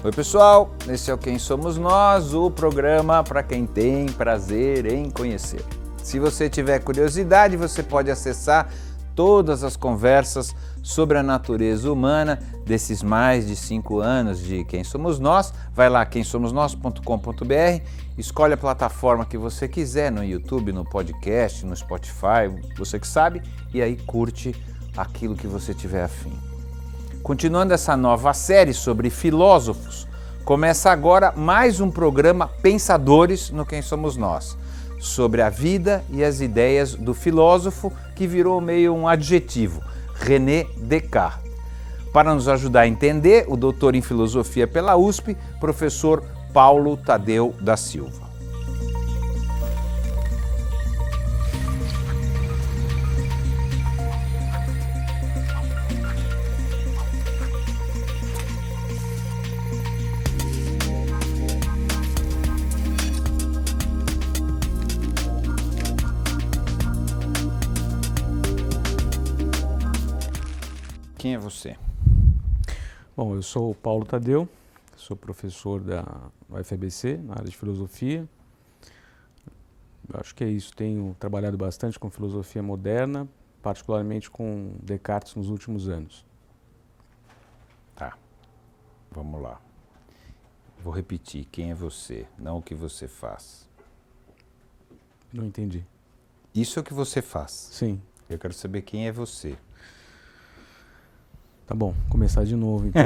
Oi pessoal, esse é o Quem Somos Nós, o programa para quem tem prazer em conhecer. Se você tiver curiosidade, você pode acessar todas as conversas sobre a natureza humana desses mais de 5 anos de Quem Somos Nós. Vai lá, quemsomosnós.com.br, escolhe a plataforma que você quiser, no YouTube, no podcast, no Spotify, você que sabe, e aí curte aquilo que você tiver afim. Continuando essa nova série sobre filósofos, começa agora mais um programa Pensadores no Quem Somos Nós, sobre a vida e as ideias do filósofo que virou meio um adjetivo, René Descartes. Para nos ajudar a entender, o doutor em filosofia pela USP, professor Paulo Tadeu da Silva. Quem é você? Bom, eu sou o Paulo Tadeu, sou professor da UFABC, na área de filosofia. Eu acho que é isso, tenho trabalhado bastante com filosofia moderna, particularmente com Descartes nos últimos anos. Tá, vamos lá. Vou repetir, quem é você, não o que você faz. Não entendi. Isso é o que você faz. Sim. Eu quero saber quem é você. Tá bom, começar de novo então.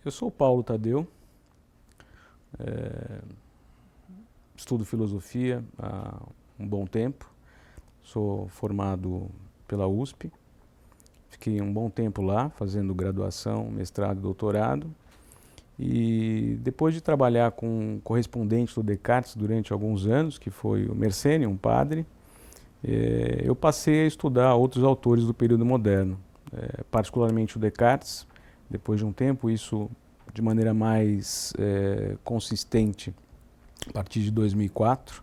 Eu sou o Paulo Tadeu, estudo filosofia há um bom tempo, sou formado pela USP, fiquei um bom tempo lá fazendo graduação, mestrado e doutorado, e depois de trabalhar com um correspondente do Descartes durante alguns anos, que foi o Mersenne, um padre, eu passei a estudar outros autores do período moderno, particularmente o Descartes. Depois de um tempo, isso de maneira mais consistente, a partir de 2004,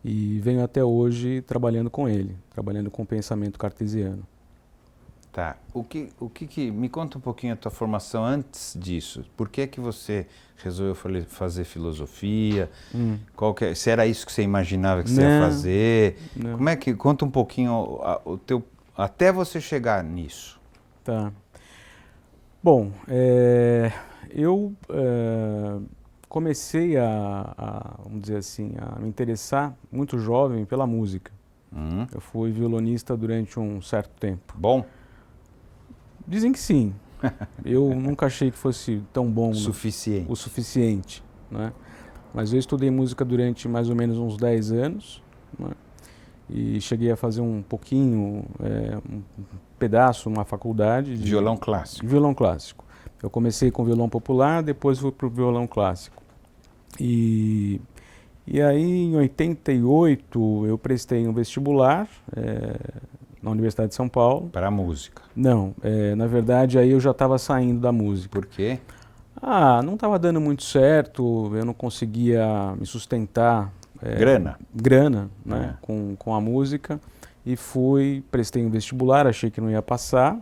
e venho até hoje trabalhando com ele, trabalhando com o pensamento cartesiano. Tá. Me conta um pouquinho a tua formação antes disso. Por que você resolveu fazer filosofia? Se era isso que você imaginava que você ia fazer? Não. Como é que conta um pouquinho até você chegar nisso? Tá. Bom, eu comecei vamos dizer assim, a me interessar muito jovem pela música. Eu fui violonista durante um certo tempo. Bom? Dizem que sim. Eu nunca achei que fosse tão bom o suficiente, né? Mas eu estudei música durante mais ou menos uns 10 anos, né? E cheguei a fazer um pouquinho, um pedaço, uma faculdade de violão clássico. Violão clássico. Eu comecei com violão popular, depois fui para o violão clássico. E aí, em 88, eu prestei um vestibular na Universidade de São Paulo. Para a música? Não, na verdade, aí eu já estava saindo da música. Por quê? Não estava dando muito certo, eu não conseguia me sustentar. Grana, né, com a música. E prestei um vestibular, achei que não ia passar.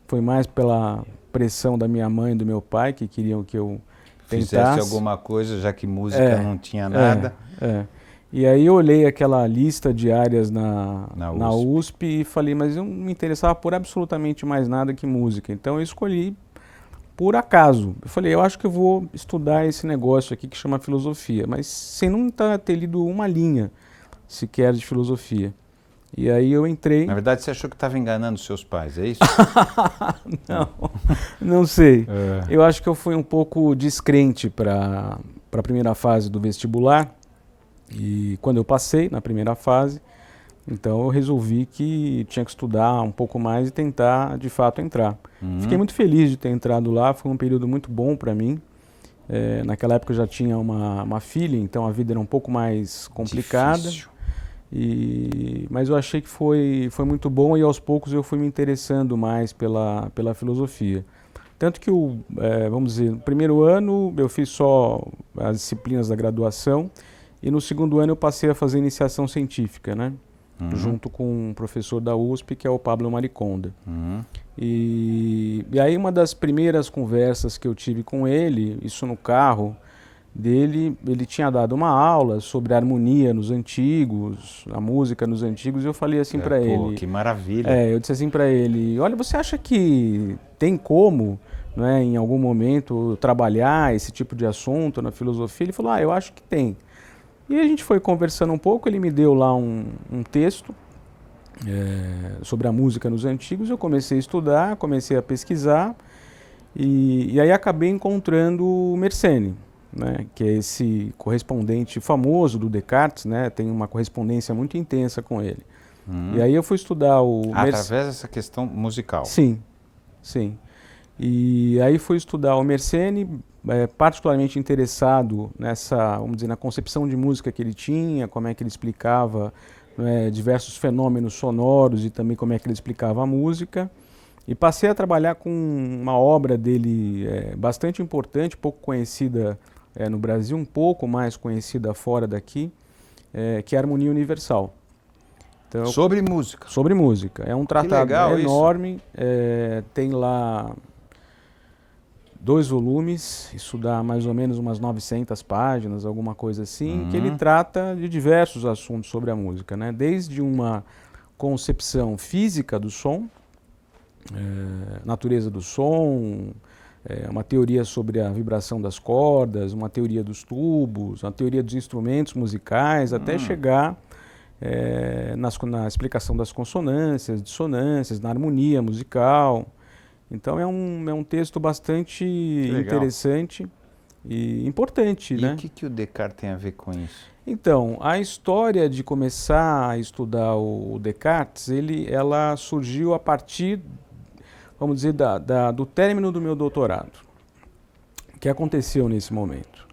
Foi mais pela pressão da minha mãe e do meu pai, que queriam que eu tentasse. Fizesse alguma coisa, já que música não tinha nada. E aí eu olhei aquela lista de áreas na USP e falei, mas eu não me interessava por absolutamente mais nada que música. Então eu escolhi por acaso. Eu falei, eu acho que eu vou estudar esse negócio aqui que chama filosofia, mas sem nunca ter lido uma linha sequer de filosofia. E aí eu entrei... Na verdade, você achou que estava enganando seus pais, é isso? Não sei. Eu acho que eu fui um pouco descrente para a primeira fase do vestibular. E quando eu passei na primeira fase, então eu resolvi que tinha que estudar um pouco mais e tentar, de fato, entrar. Fiquei muito feliz de ter entrado lá, foi um período muito bom para mim. Naquela época eu já tinha uma filha, então a vida era um pouco mais complicada. Difícil. Mas eu achei que foi muito bom e aos poucos eu fui me interessando mais pela filosofia. Tanto que, vamos dizer, no primeiro ano eu fiz só as disciplinas da graduação e no segundo ano eu passei a fazer iniciação científica, né? junto com um professor da USP, que é o Pablo Mariconda. E aí uma das primeiras conversas que eu tive com ele, isso no carro dele, ele tinha dado uma aula sobre a harmonia nos antigos, a música nos antigos, e eu falei assim para ele... Que maravilha! Eu disse assim para ele, olha, você acha que tem como, né, em algum momento, trabalhar esse tipo de assunto na filosofia? Ele falou, eu acho que tem. E a gente foi conversando um pouco, ele me deu lá um texto sobre a música nos antigos, eu comecei a estudar, comecei a pesquisar, e aí acabei encontrando o Mersenne, né, que é esse correspondente famoso do Descartes, né, tem uma correspondência muito intensa com ele. E aí eu fui estudar o através dessa questão musical. Sim, sim. E aí fui estudar o Mersenne, particularmente interessado nessa, vamos dizer, na concepção de música que ele tinha, como é que ele explicava, né, diversos fenômenos sonoros e também como é que ele explicava a música. E passei a trabalhar com uma obra dele bastante importante, pouco conhecida no Brasil, um pouco mais conhecida fora daqui, que é a Harmonia Universal. Então, sobre música? Sobre música. É um tratado enorme, tem lá 2 volumes, isso dá mais ou menos umas 900 páginas, alguma coisa assim, que ele trata de diversos assuntos sobre a música, né? Desde uma concepção física do som, natureza do som, uma teoria sobre a vibração das cordas, uma teoria dos tubos, uma teoria dos instrumentos musicais, até chegar na explicação das consonâncias, dissonâncias, na harmonia musical. Então é um texto bastante interessante e importante. E o que o Descartes tem a ver com isso? Então, a história de começar a estudar o Descartes, ela surgiu a partir, vamos dizer, do término do meu doutorado. O que aconteceu nesse momento?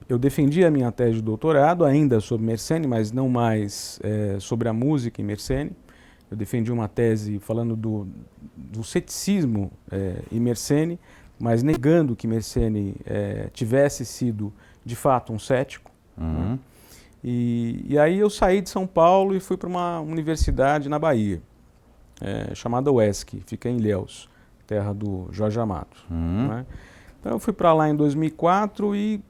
Eu defendi a minha tese de doutorado, ainda sobre Mersenne, mas não mais sobre a música em Mersenne. Eu defendi uma tese falando do ceticismo em Mersenne, mas negando que Mersenne tivesse sido, de fato, um cético. Né? E aí eu saí de São Paulo e fui para uma universidade na Bahia, chamada UESC, fica em Ilhéus, terra do Jorge Amado. Né? Então eu fui para lá em 2004 e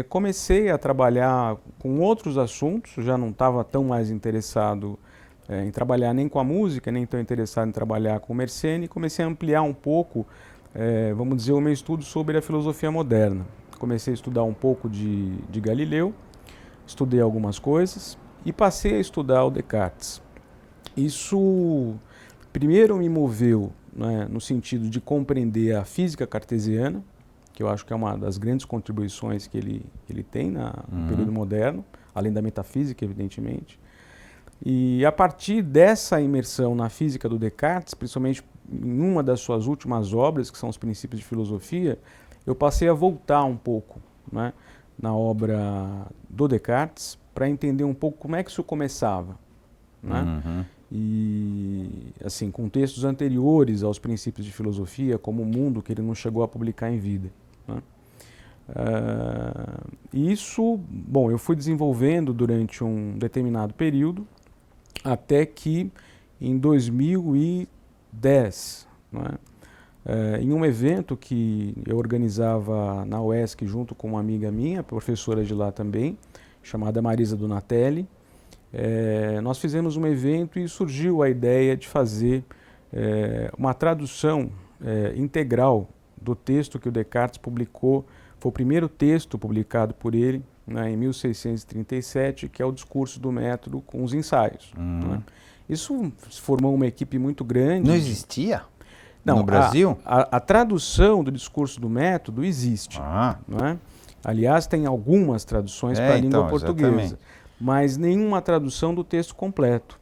comecei a trabalhar com outros assuntos, já não estava tão mais interessado em trabalhar nem com a música, nem tão interessado em trabalhar com o Mersenne, e comecei a ampliar um pouco, vamos dizer, o meu estudo sobre a filosofia moderna. Comecei a estudar um pouco de Galileu, estudei algumas coisas e passei a estudar o Descartes. Isso primeiro me moveu, né, no sentido de compreender a física cartesiana, que eu acho que é uma das grandes contribuições que ele tem no período moderno, além da metafísica, evidentemente. E a partir dessa imersão na física do Descartes, principalmente em uma das suas últimas obras, que são os Princípios de Filosofia, eu passei a voltar um pouco, né, na obra do Descartes, para entender um pouco como é que isso começava, né? E, assim, com textos anteriores aos Princípios de Filosofia, como O Mundo, que ele não chegou a publicar em vida. Né? E isso, bom, eu fui desenvolvendo durante um determinado período, até que em 2010, né, em um evento que eu organizava na UESC junto com uma amiga minha, professora de lá também, chamada Marisa Donatelli, nós fizemos um evento e surgiu a ideia de fazer uma tradução integral do texto que o Descartes publicou. Foi o primeiro texto publicado por ele, né, em 1637, que é o Discurso do Método com os ensaios. Né? Isso formou uma equipe muito grande. Não existia? Não, no Brasil? A tradução do Discurso do Método existe. Né? Aliás, tem algumas traduções para a língua portuguesa. Exatamente. Mas nenhuma tradução do texto completo,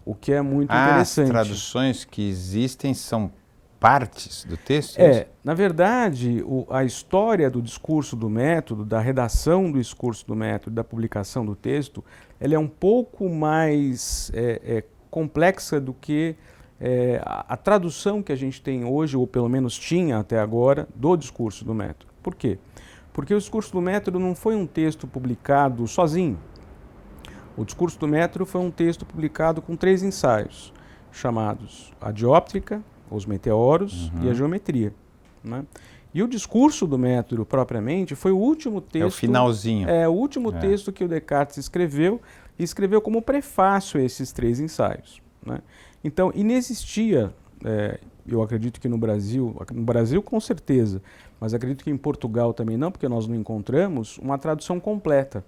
o que é muito interessante. As traduções que existem são partes do texto? Na verdade, a história do discurso do método, da redação do discurso do método, da publicação do texto, ela é um pouco mais complexa do que a tradução que a gente tem hoje, ou pelo menos tinha até agora, do discurso do método. Por quê? Porque o discurso do método não foi um texto publicado sozinho. O discurso do método foi um texto publicado com 3 ensaios, chamados A Dióptrica, Os Meteoros e a Geometria, né? E o discurso do método, propriamente, foi o último texto... É o finalzinho. É o último texto que o Descartes escreveu, e escreveu como prefácio a esses 3 ensaios, né? Então, inexistia, eu acredito que no Brasil com certeza, mas acredito que em Portugal também não, porque nós não encontramos uma tradução completa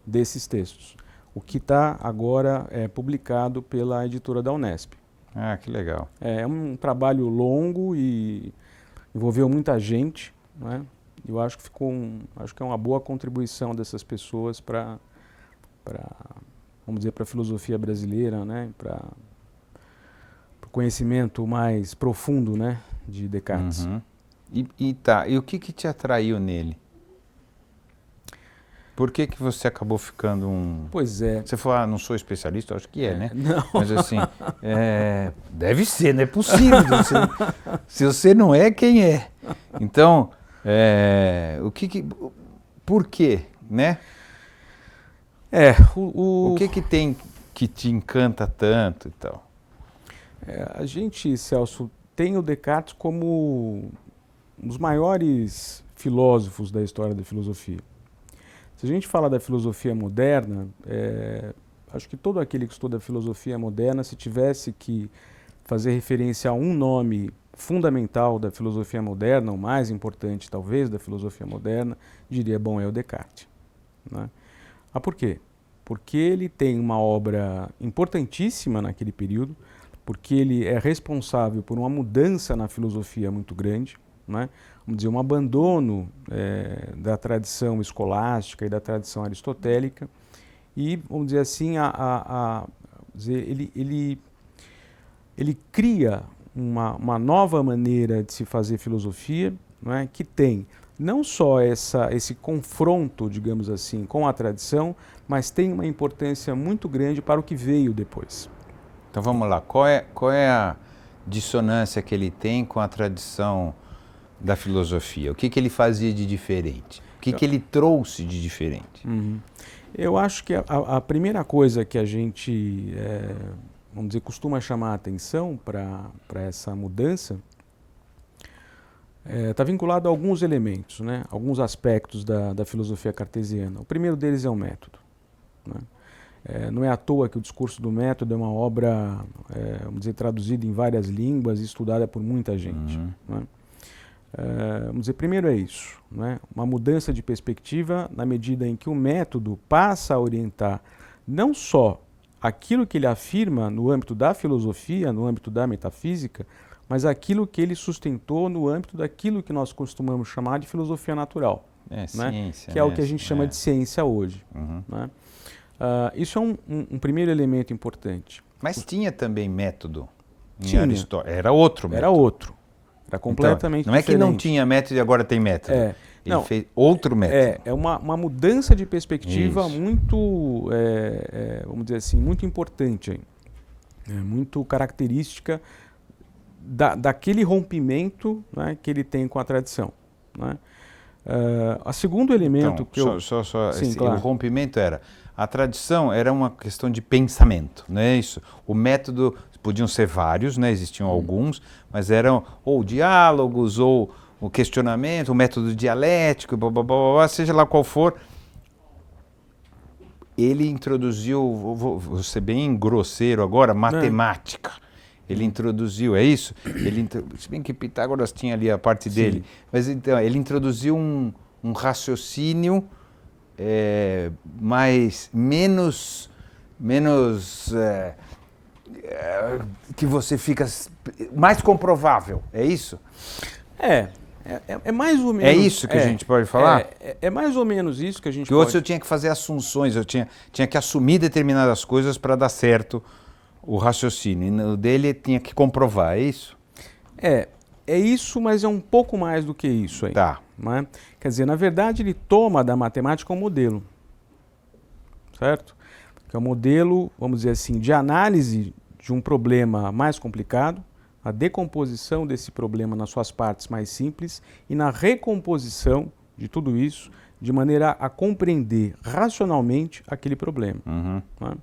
desses textos. O que está agora publicado pela editora da Unesp. Ah, que legal. É um trabalho longo e envolveu muita gente, né? Eu acho que acho que é uma boa contribuição dessas pessoas para vamos dizer, para a filosofia brasileira, né? Para o conhecimento mais profundo, né, de Descartes. E o que te atraiu nele? Por que você acabou ficando um... Pois é. Você falou, não sou especialista, eu acho que né? Não. Mas assim, deve ser, não é possível. Se você não é, quem é? Então, por quê, né? O que tem que te encanta tanto e tal? A gente, Celso, tem o Descartes como um dos maiores filósofos da história da filosofia. Se a gente fala da filosofia moderna, acho que todo aquele que estuda a filosofia moderna, se tivesse que fazer referência a um nome fundamental da filosofia moderna, o mais importante talvez da filosofia moderna, diria, bom, é o Descartes, né? Por quê? Porque ele tem uma obra importantíssima naquele período, porque ele é responsável por uma mudança na filosofia muito grande, né? Vamos dizer, um abandono da tradição escolástica e da tradição aristotélica, e, vamos dizer assim, ele cria uma nova maneira de se fazer filosofia, né, que tem não só esse confronto, digamos assim, com a tradição, mas tem uma importância muito grande para o que veio depois. Então vamos lá, qual é a dissonância que ele tem com a tradição da filosofia? O que ele fazia de diferente? O que ele trouxe de diferente? Eu acho que a primeira coisa que a gente, vamos dizer, costuma chamar a atenção para essa mudança está vinculado a alguns elementos, né? Alguns aspectos da filosofia cartesiana. O primeiro deles é o método, né? Não é à toa que o discurso do método é uma obra, vamos dizer, traduzida em várias línguas e estudada por muita gente, né? Vamos dizer, primeiro é isso, né? Uma mudança de perspectiva na medida em que o método passa a orientar não só aquilo que ele afirma no âmbito da filosofia, no âmbito da metafísica, mas aquilo que ele sustentou no âmbito daquilo que nós costumamos chamar de filosofia natural, né? Ciência, que é o que a gente chama de ciência hoje, né? Isso é um primeiro elemento importante. Mas tinha também método em Tinha. Aristóteles? Era outro método? Era outro. Era completamente então, não diferente. É que não tinha método e agora tem método. Ele fez outro método. É uma mudança de perspectiva muito, vamos dizer assim, muito importante, muito característica daquele rompimento, né, que ele tem com a tradição, né? O segundo elemento então, Sim, claro. O rompimento a tradição era uma questão de pensamento, não é isso? O método podiam ser vários, né? Existiam alguns, mas eram ou diálogos, ou o questionamento, o método dialético, blá, blá, blá, blá, seja lá qual for. Ele introduziu, vou ser bem grosseiro agora, matemática. Ele introduziu, é isso? Se bem que Pitágoras tinha ali a parte dele, mas então ele introduziu um raciocínio menos que você fica mais comprovável, é isso? É mais ou menos... É isso que a gente pode falar? É mais ou menos isso que a gente pode... Porque outro eu tinha que fazer assunções, eu tinha que assumir determinadas coisas para dar certo o raciocínio, e no dele tinha que comprovar, é isso? É isso, mas é um pouco mais do que isso aí. Tá. Né? Quer dizer, na verdade ele toma da matemática um modelo, certo? Que é um modelo, vamos dizer assim, de análise de um problema mais complicado, a decomposição desse problema nas suas partes mais simples e na recomposição de tudo isso de maneira a compreender racionalmente aquele problema. Né?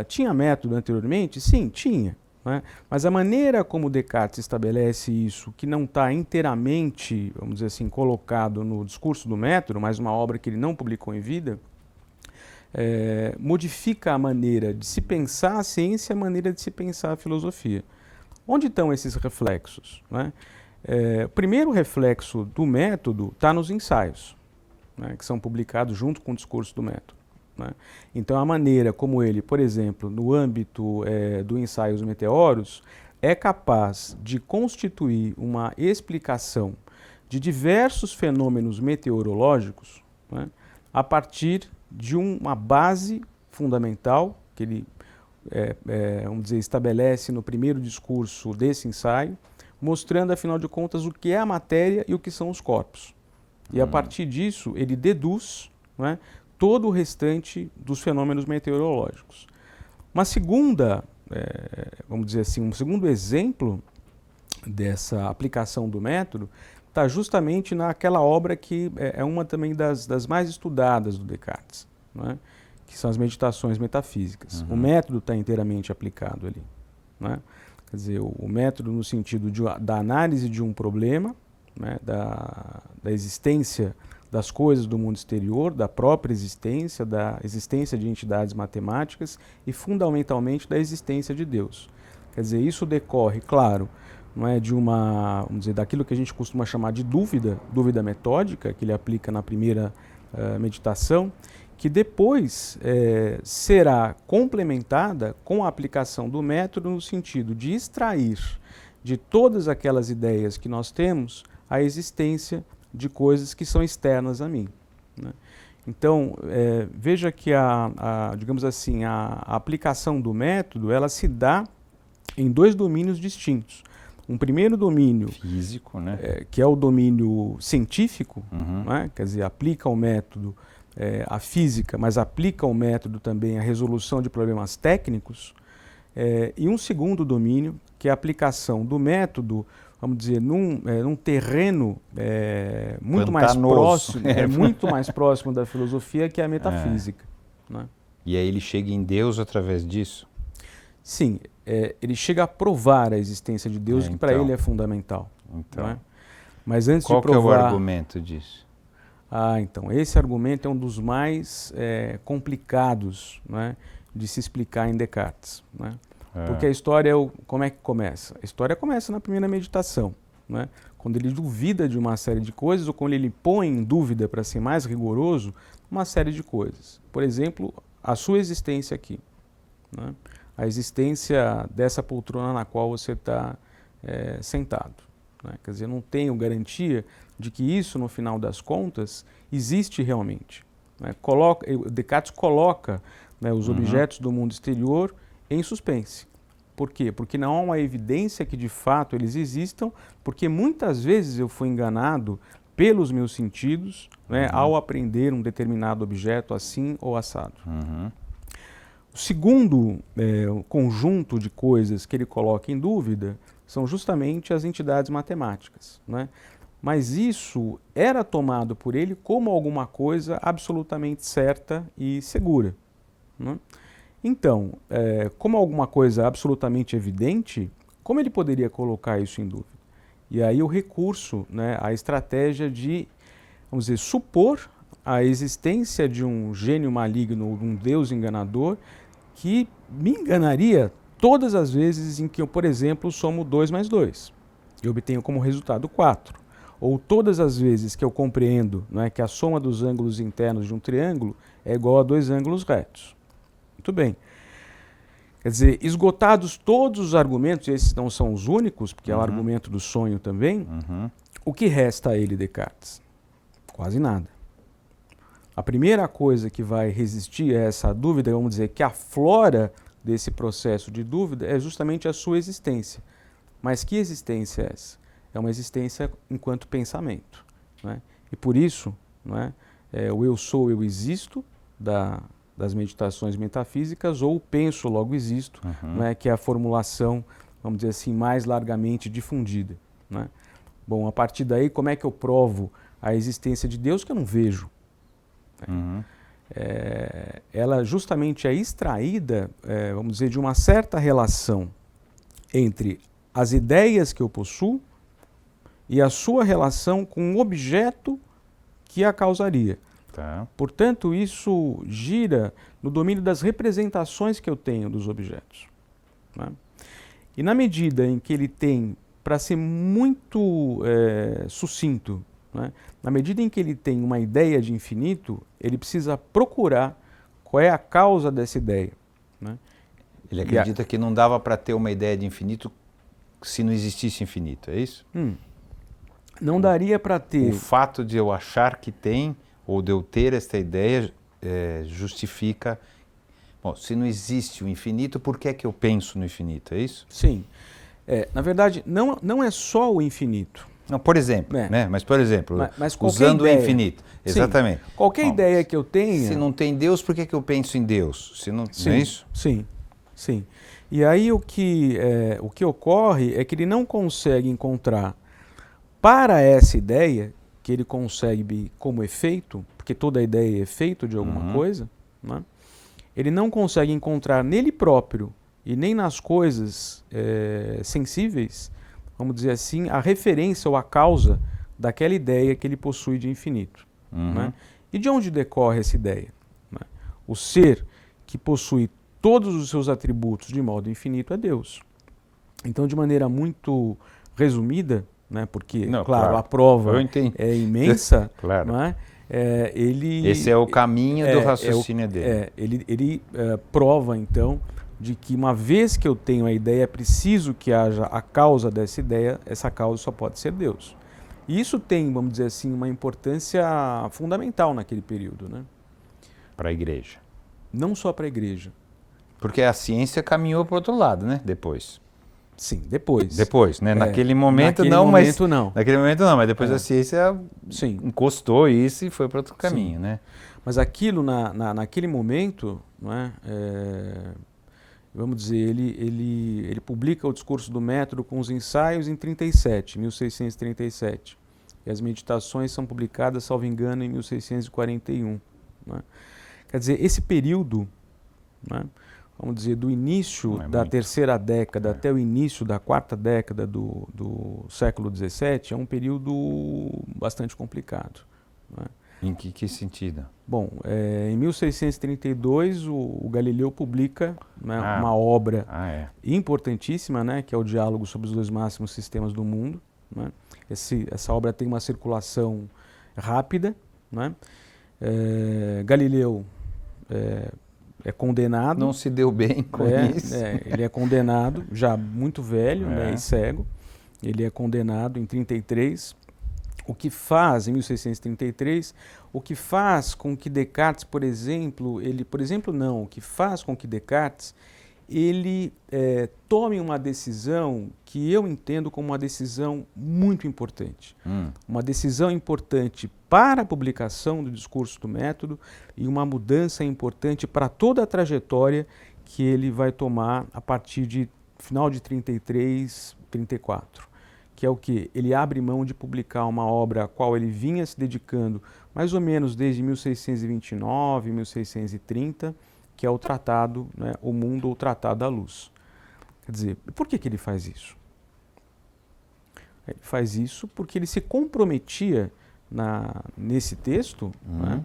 Tinha método anteriormente? Sim, tinha. Né? Mas a maneira como Descartes estabelece isso, que não está inteiramente, vamos dizer assim, colocado no discurso do método, mas uma obra que ele não publicou em vida, modifica a maneira de se pensar a ciência e a maneira de se pensar a filosofia. Onde estão esses reflexos? Né? O primeiro reflexo do método está nos ensaios, né, que são publicados junto com o discurso do método. Né? Então, a maneira como ele, por exemplo, no âmbito do ensaio Os Meteoros, é capaz de constituir uma explicação de diversos fenômenos meteorológicos, né, a partir de uma base fundamental que ele vamos dizer, estabelece no primeiro discurso desse ensaio, mostrando, afinal de contas, o que é a matéria e o que são os corpos. E a partir disso, ele deduz, né, todo o restante dos fenômenos meteorológicos. Uma segunda, vamos dizer assim, um segundo exemplo dessa aplicação do método está justamente naquela obra que é uma também das mais estudadas do Descartes, né, que são as Meditações Metafísicas. O método está inteiramente aplicado ali. Né? Quer dizer, o método no sentido da análise de um problema, né, da existência das coisas do mundo exterior, da própria existência, da existência de entidades matemáticas e, fundamentalmente, da existência de Deus. Quer dizer, isso decorre, claro, não é, de uma, vamos dizer, daquilo que a gente costuma chamar de dúvida metódica, que ele aplica na primeira meditação, que depois será complementada com a aplicação do método no sentido de extrair de todas aquelas ideias que nós temos a existência de coisas que são externas a mim. Né? Então, veja que digamos assim, a aplicação do método, ela se dá em dois domínios distintos. Um primeiro domínio físico, né? Que é o domínio científico, né? Quer dizer, aplica o método à física, mas aplica o método também à resolução de problemas técnicos, e um segundo domínio, que é a aplicação do método, vamos dizer, num terreno muito mais próximo, muito mais próximo da filosofia, que é a metafísica. Né? E aí ele chega em Deus através disso? Sim, ele chega a provar a existência de Deus, que para ele é fundamental. Então, não é? Mas antes qual de provar... que é o argumento disso? Então, esse argumento é um dos mais complicados, né, de se explicar em Descartes. Né? Porque a história, como é que começa? A história começa na primeira meditação, né? Quando ele duvida de uma série de coisas, ou quando ele põe em dúvida, para ser mais rigoroso, uma série de coisas. Por exemplo, a sua existência aqui, né? A existência dessa poltrona na qual você está sentado. Né? Quer dizer, não tenho garantia de que isso, no final das contas, existe realmente. Né? Descartes coloca, né, os objetos do mundo exterior em suspense. Por quê? Porque não há uma evidência que de fato eles existam, porque muitas vezes eu fui enganado pelos meus sentidos, né, ao aprender um determinado objeto assim ou assado. O segundo conjunto de coisas que ele coloca em dúvida são justamente as entidades matemáticas. Né? Mas isso era tomado por ele como alguma coisa absolutamente certa e segura. Né? Então, como alguma coisa absolutamente evidente, como ele poderia colocar isso em dúvida? E aí o recurso, né, a estratégia de, vamos dizer, supor a existência de um gênio maligno, de um Deus enganador, que me enganaria todas as vezes em que eu, por exemplo, somo 2 mais 2. Eu obtenho como resultado 4. Ou todas as vezes que eu compreendo, né, que a soma dos ângulos internos de um triângulo é igual a 2 ângulos retos. Muito bem. Quer dizer, esgotados todos os argumentos, e esses não são os únicos, porque é o argumento do sonho também, o que resta a ele, Descartes? Quase nada. A primeira coisa que vai resistir a essa dúvida, vamos dizer, que aflora desse processo de dúvida, é justamente a sua existência. Mas que existência é essa? É uma existência enquanto pensamento. Né? E por isso, né, o eu sou, eu existo, das meditações metafísicas, ou penso, logo existo, né, que é a formulação, vamos dizer assim, mais largamente difundida. Né? Bom, a partir daí, como é que eu provo a existência de Deus que eu não vejo. Uhum. Ela justamente é extraída, vamos dizer, de uma certa relação entre as ideias que eu possuo e a sua relação com o objeto que a causaria. Tá. Portanto, isso gira no domínio das representações que eu tenho dos objetos. Né? E na medida em que ele tem, para ser muito sucinto, né? Na medida em que ele tem uma ideia de infinito, ele precisa procurar qual é a causa dessa ideia. Né? Ele acredita que não dava para ter uma ideia de infinito se não existisse infinito, é isso? Não daria para ter... O fato de eu achar que tem, ou de eu ter esta ideia, justifica... Bom, se não existe o infinito, por que é que eu penso no infinito, é isso? Sim. Na verdade, não é só o infinito. Não, por exemplo, né? Mas por exemplo, mas usando ideia, o infinito. Exatamente. Sim, qualquer ideia que eu tenha... Se não tem Deus, por que é que eu penso em Deus? Se não, sim, não é isso? Sim, sim. E aí o que ocorre é que ele não consegue encontrar para essa ideia, que ele concebe como efeito, porque toda ideia é efeito de alguma coisa, né? Ele não consegue encontrar nele próprio e nem nas coisas sensíveis, vamos dizer assim, a referência ou a causa daquela ideia que ele possui de infinito. Né? E de onde decorre essa ideia? Né? O ser que possui todos os seus atributos de modo infinito é Deus. Então, de maneira muito resumida, né, porque, claro, a prova é imensa, claro. Não é? Esse é o caminho do raciocínio dele. Ele prova, então, de que uma vez que eu tenho a ideia, é preciso que haja a causa dessa ideia, essa causa só pode ser Deus. E isso tem, vamos dizer assim, uma importância fundamental naquele período. Né? Para a igreja. Não só para a igreja. Porque a ciência caminhou para o outro lado, né? Depois. Sim, depois. Depois, né? Naquele momento naquele não, momento, mas... não. Naquele momento não, mas depois a ciência encostou isso e foi para outro caminho, né? Mas aquilo, naquele momento, não é? Vamos dizer, ele publica o Discurso do Método com os ensaios em 1637. E as meditações são publicadas, salvo engano, em 1641. Né? Quer dizer, esse período, né, vamos dizer, do início da terceira década até o início da quarta década do século XVII, é um período bastante complicado. Né? Em que sentido? Bom, em 1632 o Galileu publica, né, uma obra importantíssima, né, que é o Diálogo sobre os dois máximos sistemas do mundo. Né? Essa obra tem uma circulação rápida. Né? Galileu é condenado. Não se deu bem com isso. Ele é condenado, já muito velho, né, e cego. Ele é condenado em 33. O que faz, em 1633, o que faz com que Descartes, o que faz com que Descartes, ele tome uma decisão que eu entendo como uma decisão muito importante. Uma decisão importante para a publicação do Discurso do Método e uma mudança importante para toda a trajetória que ele vai tomar a partir de final de 33, 34. Que é o que? Ele abre mão de publicar uma obra a qual ele vinha se dedicando mais ou menos desde 1629, 1630, que é o Tratado, né, O Mundo ou Tratado da Luz. Quer dizer, por que ele faz isso? Ele faz isso porque ele se comprometia nesse texto, né,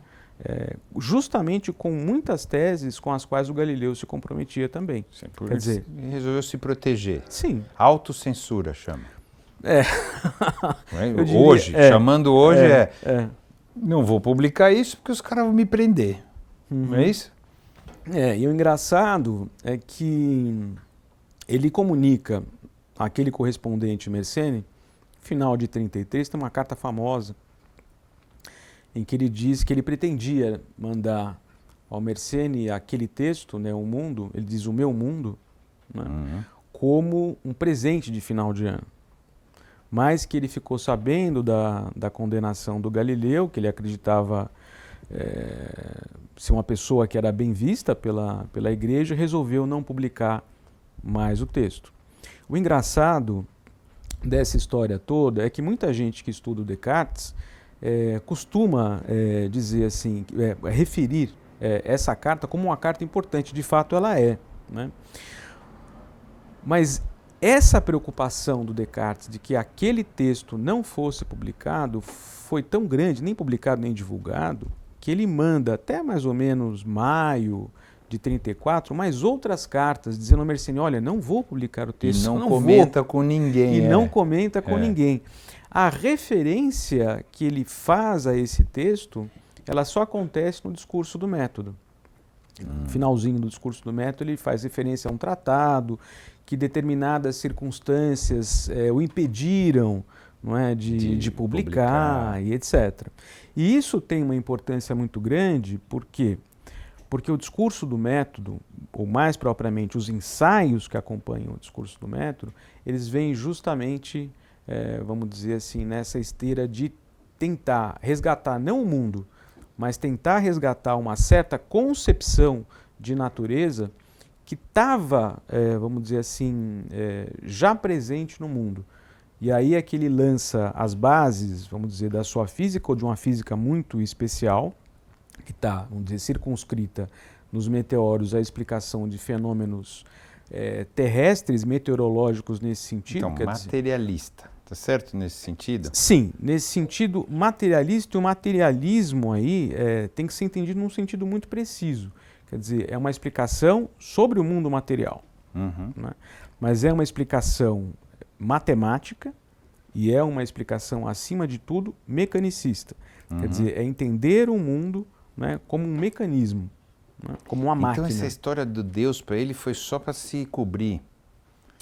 justamente com muitas teses com as quais o Galileu se comprometia também. Sim, quer dizer, ele resolveu se proteger. Sim. Autocensura chama. Chamando hoje não vou publicar isso porque os caras vão me prender. Não é isso? E o engraçado é que ele comunica aquele correspondente Mersenne, final de 33, tem uma carta famosa em que ele diz que ele pretendia mandar ao Mersenne aquele texto, né, O Mundo, ele diz o meu mundo, né, como um presente de final de ano. Mas que ele ficou sabendo da condenação do Galileu, que ele acreditava ser uma pessoa que era bem vista pela igreja, resolveu não publicar mais o texto. O engraçado dessa história toda é que muita gente que estuda o Descartes costuma dizer assim, referir essa carta como uma carta importante. De fato ela é, né? Mas essa preocupação do Descartes de que aquele texto não fosse publicado foi tão grande, nem publicado nem divulgado, que ele manda até mais ou menos maio de 34 mais outras cartas dizendo ao Mersenne: olha, não vou publicar o texto. E não comenta com ninguém. E não comenta com ninguém. A referência que ele faz a esse texto, ela só acontece no discurso do método. No finalzinho do discurso do método, ele faz referência a um tratado que determinadas circunstâncias o impediram, não é, de publicar e etc. E isso tem uma importância muito grande, por quê? Porque o discurso do método, ou mais propriamente os ensaios que acompanham o discurso do método, eles vêm justamente, vamos dizer assim, nessa esteira de tentar resgatar não o mundo, mas tentar resgatar uma certa concepção de natureza que estava, vamos dizer assim, já presente no mundo. E aí é que ele lança as bases, vamos dizer, da sua física, ou de uma física muito especial, que está, vamos dizer, circunscrita nos meteoros à explicação de fenômenos terrestres, meteorológicos nesse sentido. Então, materialista, tá certo nesse sentido? Sim, nesse sentido materialista, e o materialismo aí tem que ser entendido num sentido muito preciso. Quer dizer, é uma explicação sobre o mundo material, né? Mas é uma explicação matemática e é uma explicação, acima de tudo, mecanicista. Quer dizer, é entender o mundo, né, como um mecanismo, né, como uma máquina. Então essa história do Deus para ele foi só para se cobrir.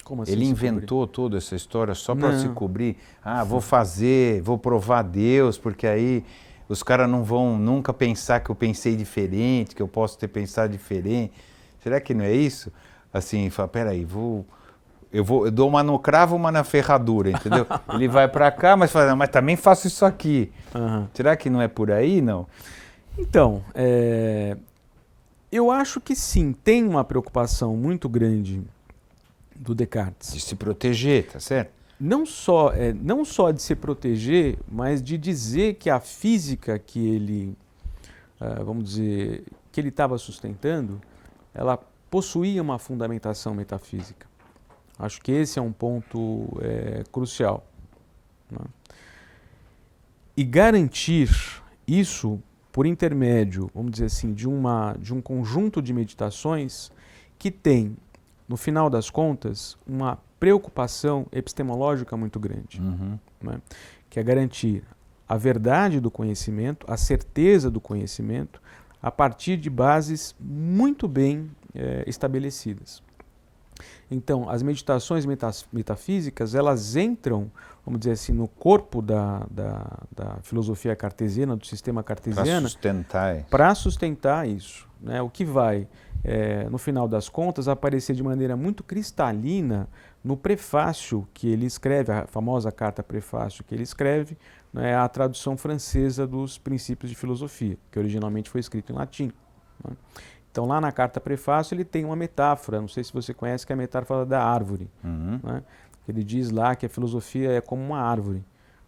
Como assim ele inventou toda essa história só para se cobrir. Ah, vou provar Deus, porque aí os caras não vão nunca pensar que eu pensei diferente, que eu posso ter pensado diferente. Será que não é isso? Assim, fala, peraí, eu dou uma no cravo, uma na ferradura, entendeu? Ele vai para cá, mas fala, mas também faço isso aqui. Será que não é por aí, não? Então, eu acho que sim, tem uma preocupação muito grande do Descartes. De se proteger, tá certo? Não só de se proteger, mas de dizer que a física que ele, vamos dizer, que ele estava sustentando, ela possuía uma fundamentação metafísica. Acho que esse é um ponto crucial, né? E garantir isso por intermédio, vamos dizer assim, de um conjunto de meditações que tem, no final das contas, uma preocupação epistemológica muito grande, né? Que é garantir a verdade do conhecimento, a certeza do conhecimento, a partir de bases muito bem estabelecidas. Então, as meditações metafísicas, elas entram, vamos dizer assim, no corpo da filosofia cartesiana, do sistema cartesiano, para sustentar isso, né? O que vai, no final das contas, aparecer de maneira muito cristalina no prefácio que ele escreve, a famosa carta prefácio que ele escreve, né, a tradução francesa dos princípios de filosofia, que originalmente foi escrito em latim, né? Então, lá na carta prefácio, ele tem uma metáfora, não sei se você conhece, que é a metáfora da árvore, né? Ele diz lá que a filosofia é como uma árvore,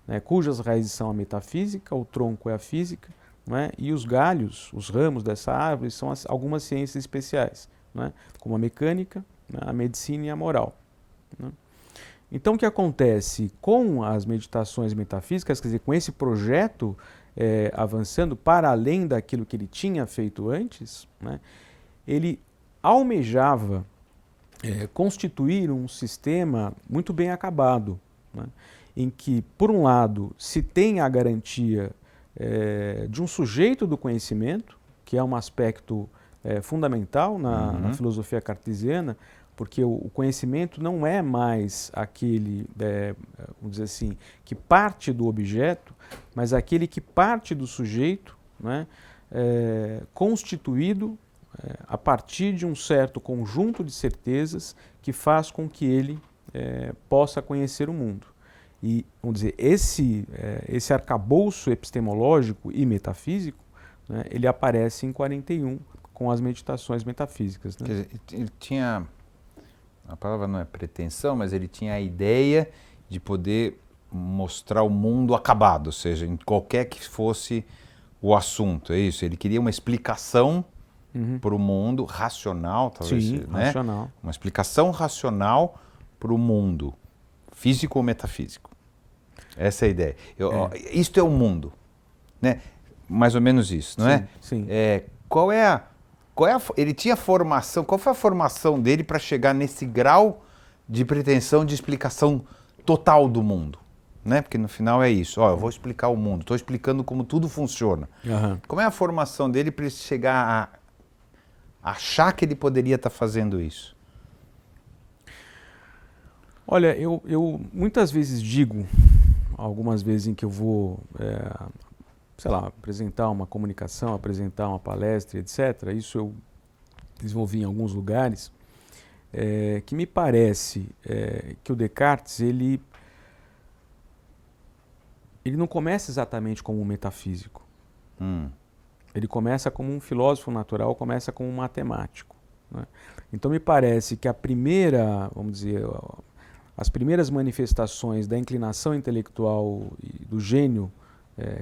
né, cujas raízes são a metafísica, o tronco é a física, né, e os galhos, os ramos dessa árvore, são algumas ciências especiais, né, como a mecânica, né, a medicina e a moral, né? Então, o que acontece com as meditações metafísicas, quer dizer, com esse projeto avançando para além daquilo que ele tinha feito antes, né, ele almejava constituir um sistema muito bem acabado, né, em que, por um lado, se tem a garantia de um sujeito do conhecimento, que é um aspecto fundamental na filosofia cartesiana, porque o conhecimento não é mais aquele, vamos dizer assim, que parte do objeto, mas aquele que parte do sujeito, né, constituído a partir de um certo conjunto de certezas que faz com que ele possa conhecer o mundo. E, vamos dizer, esse arcabouço epistemológico e metafísico, né, ele aparece em 41 com as meditações metafísicas, né? Quer dizer, ele tinha, a palavra não é pretensão, mas ele tinha a ideia de poder mostrar o mundo acabado, ou seja, em qualquer que fosse o assunto, é isso? Ele queria uma explicação para o mundo, racional, talvez, Sim, né? racional. Uma explicação racional para o mundo, físico ou metafísico. Essa é a ideia. Isto é o mundo, né? Mais ou menos isso, não é? Sim. Ele tinha formação, qual foi a formação dele para chegar nesse grau de pretensão de explicação total do mundo? Né? Porque no final é isso, eu vou explicar o mundo, estou explicando como tudo funciona. Uhum. Como é a formação dele para ele chegar a achar que ele poderia estar fazendo isso? Olha, eu muitas vezes digo, algumas vezes em que eu vou, sei lá, apresentar uma comunicação, apresentar uma palestra, etc., isso eu desenvolvi em alguns lugares, que me parece que o Descartes, ele não começa exatamente como um metafísico. Ele começa como um filósofo natural, começa como um matemático, né? Então me parece que vamos dizer, as primeiras manifestações da inclinação intelectual e do gênio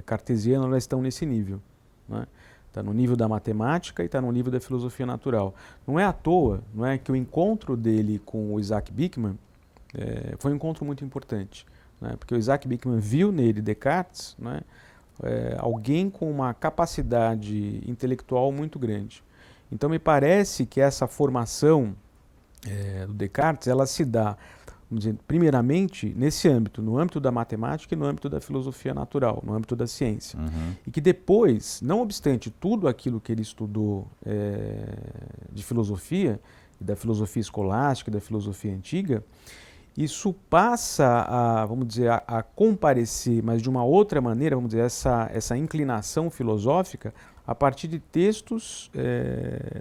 cartesiano, elas estão nesse nível, né? Está no nível da matemática e está no nível da filosofia natural. Não é à toa, não é, que o encontro dele com o Isaac Bickman foi um encontro muito importante, né? Porque o Isaac Bickman viu nele Descartes, né, alguém com uma capacidade intelectual muito grande. Então me parece que essa formação do Descartes, ela se dá, vamos dizer, primeiramente nesse âmbito, no âmbito da matemática e no âmbito da filosofia natural, no âmbito da ciência. E que depois, não obstante tudo aquilo que ele estudou de filosofia, e da filosofia escolástica, e da filosofia antiga, isso passa a, vamos dizer, a comparecer, mas de uma outra maneira, vamos dizer, essa inclinação filosófica a partir de textos,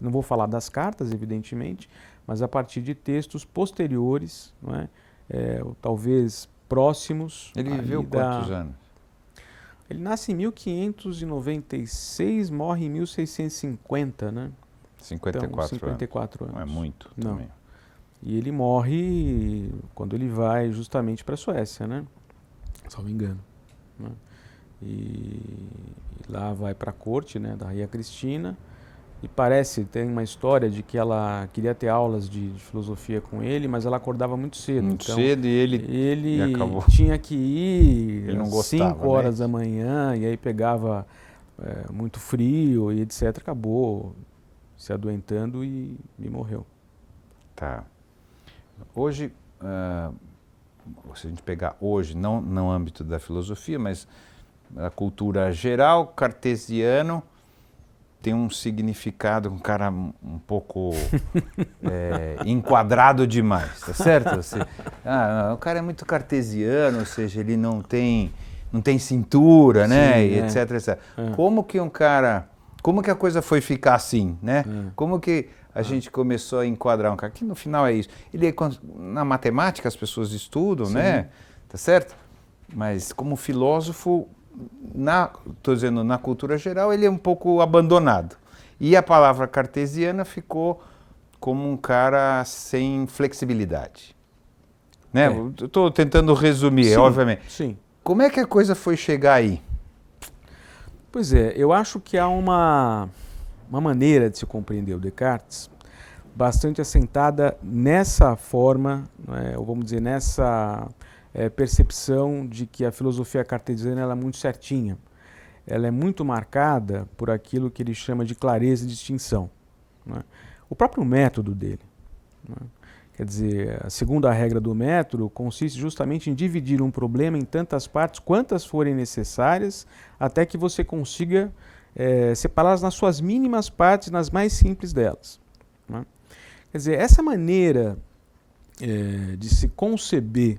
não vou falar das cartas, evidentemente, mas a partir de textos posteriores, não é? Talvez próximos. Ele viveu quantos anos? Ele nasce em 1596, morre em 1650, né? 54 anos. Não é muito Não. também. E ele morre quando ele vai justamente para a Suécia, né? Se não me engano, né? E lá vai para a corte, né, da Rainha Cristina, e tem uma história de que ela queria ter aulas de filosofia com ele, mas ela acordava muito cedo. Muito então, cedo, e ele acabou. Tinha que ir Ele não às gostava, 5 horas né? da manhã, e aí pegava muito frio e etc. Acabou se adoentando e morreu. Tá. Hoje, se a gente pegar hoje, não no âmbito da filosofia, mas na cultura geral, cartesiano tem um significado, um cara um pouco enquadrado demais, tá certo? O cara é muito cartesiano, ou seja, ele não tem cintura, né? Sim, E etc, etc. Como que como que a coisa foi ficar assim, né? Como que a gente começou a enquadrar um cara, que no final é isso. Na matemática as pessoas estudam, sim, né? Tá certo? Mas como filósofo, estou dizendo, na cultura geral, ele é um pouco abandonado. E a palavra cartesiana ficou como um cara sem flexibilidade. Né? Estou tentando resumir, sim, obviamente. Sim. Como é que a coisa foi chegar aí? Pois é, eu acho que há uma maneira de se compreender o Descartes bastante assentada nessa forma, ou vamos dizer, nessa percepção de que a filosofia cartesiana ela é muito certinha. Ela é muito marcada por aquilo que ele chama de clareza e distinção, né? O próprio método dele, né? Quer dizer, a segunda regra do método consiste justamente em dividir um problema em tantas partes quantas forem necessárias, até que você consiga separá-las nas suas mínimas partes, nas mais simples delas, né? Quer dizer, essa maneira de se conceber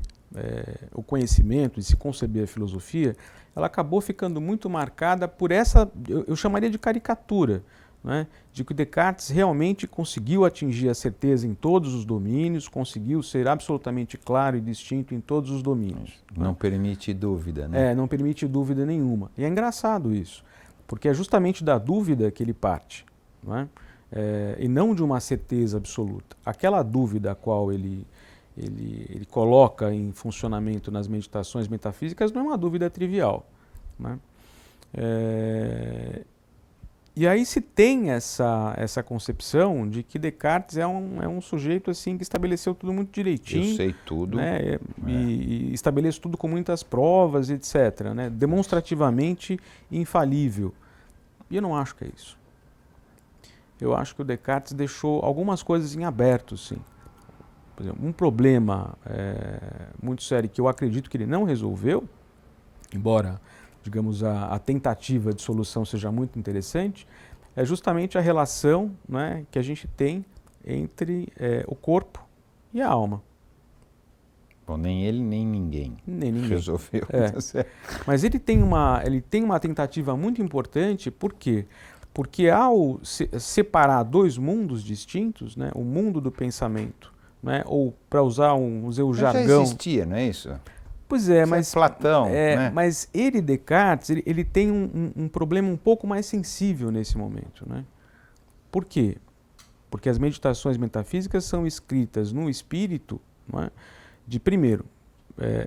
o conhecimento, de se conceber a filosofia, ela acabou ficando muito marcada por essa, eu chamaria de caricatura, né, de que Descartes realmente conseguiu atingir a certeza em todos os domínios, conseguiu ser absolutamente claro e distinto em todos os domínios. Não, né? Permite dúvida, né? Não permite dúvida nenhuma. E é engraçado isso, porque é justamente da dúvida que ele parte, não é? E não de uma certeza absoluta. Aquela dúvida a qual ele ele coloca em funcionamento nas meditações metafísicas não é uma dúvida trivial, né? E aí se tem essa concepção de que Descartes é um sujeito assim que estabeleceu tudo muito direitinho. Eu sei tudo. Né? E estabelece tudo com muitas provas, etc. Né? Demonstrativamente infalível. E eu não acho que é isso. Eu acho que o Descartes deixou algumas coisas em aberto, sim. Por exemplo, um problema muito sério que eu acredito que ele não resolveu, embora, digamos, a tentativa de solução seja muito interessante, é justamente a relação, né, que a gente tem entre o corpo e a alma. Bom, nem ele, nem ninguém resolveu. Mas ele tem uma tentativa muito importante, por quê? Porque ao separar dois mundos distintos, né, o mundo do pensamento, né, ou para usar o jargão... Já existia, não é isso? Pois é, isso mas Platão, né? Mas Descartes, ele tem um problema um pouco mais sensível nesse momento, né? Por quê? Porque as meditações metafísicas são escritas no espírito, não é? De primeiro,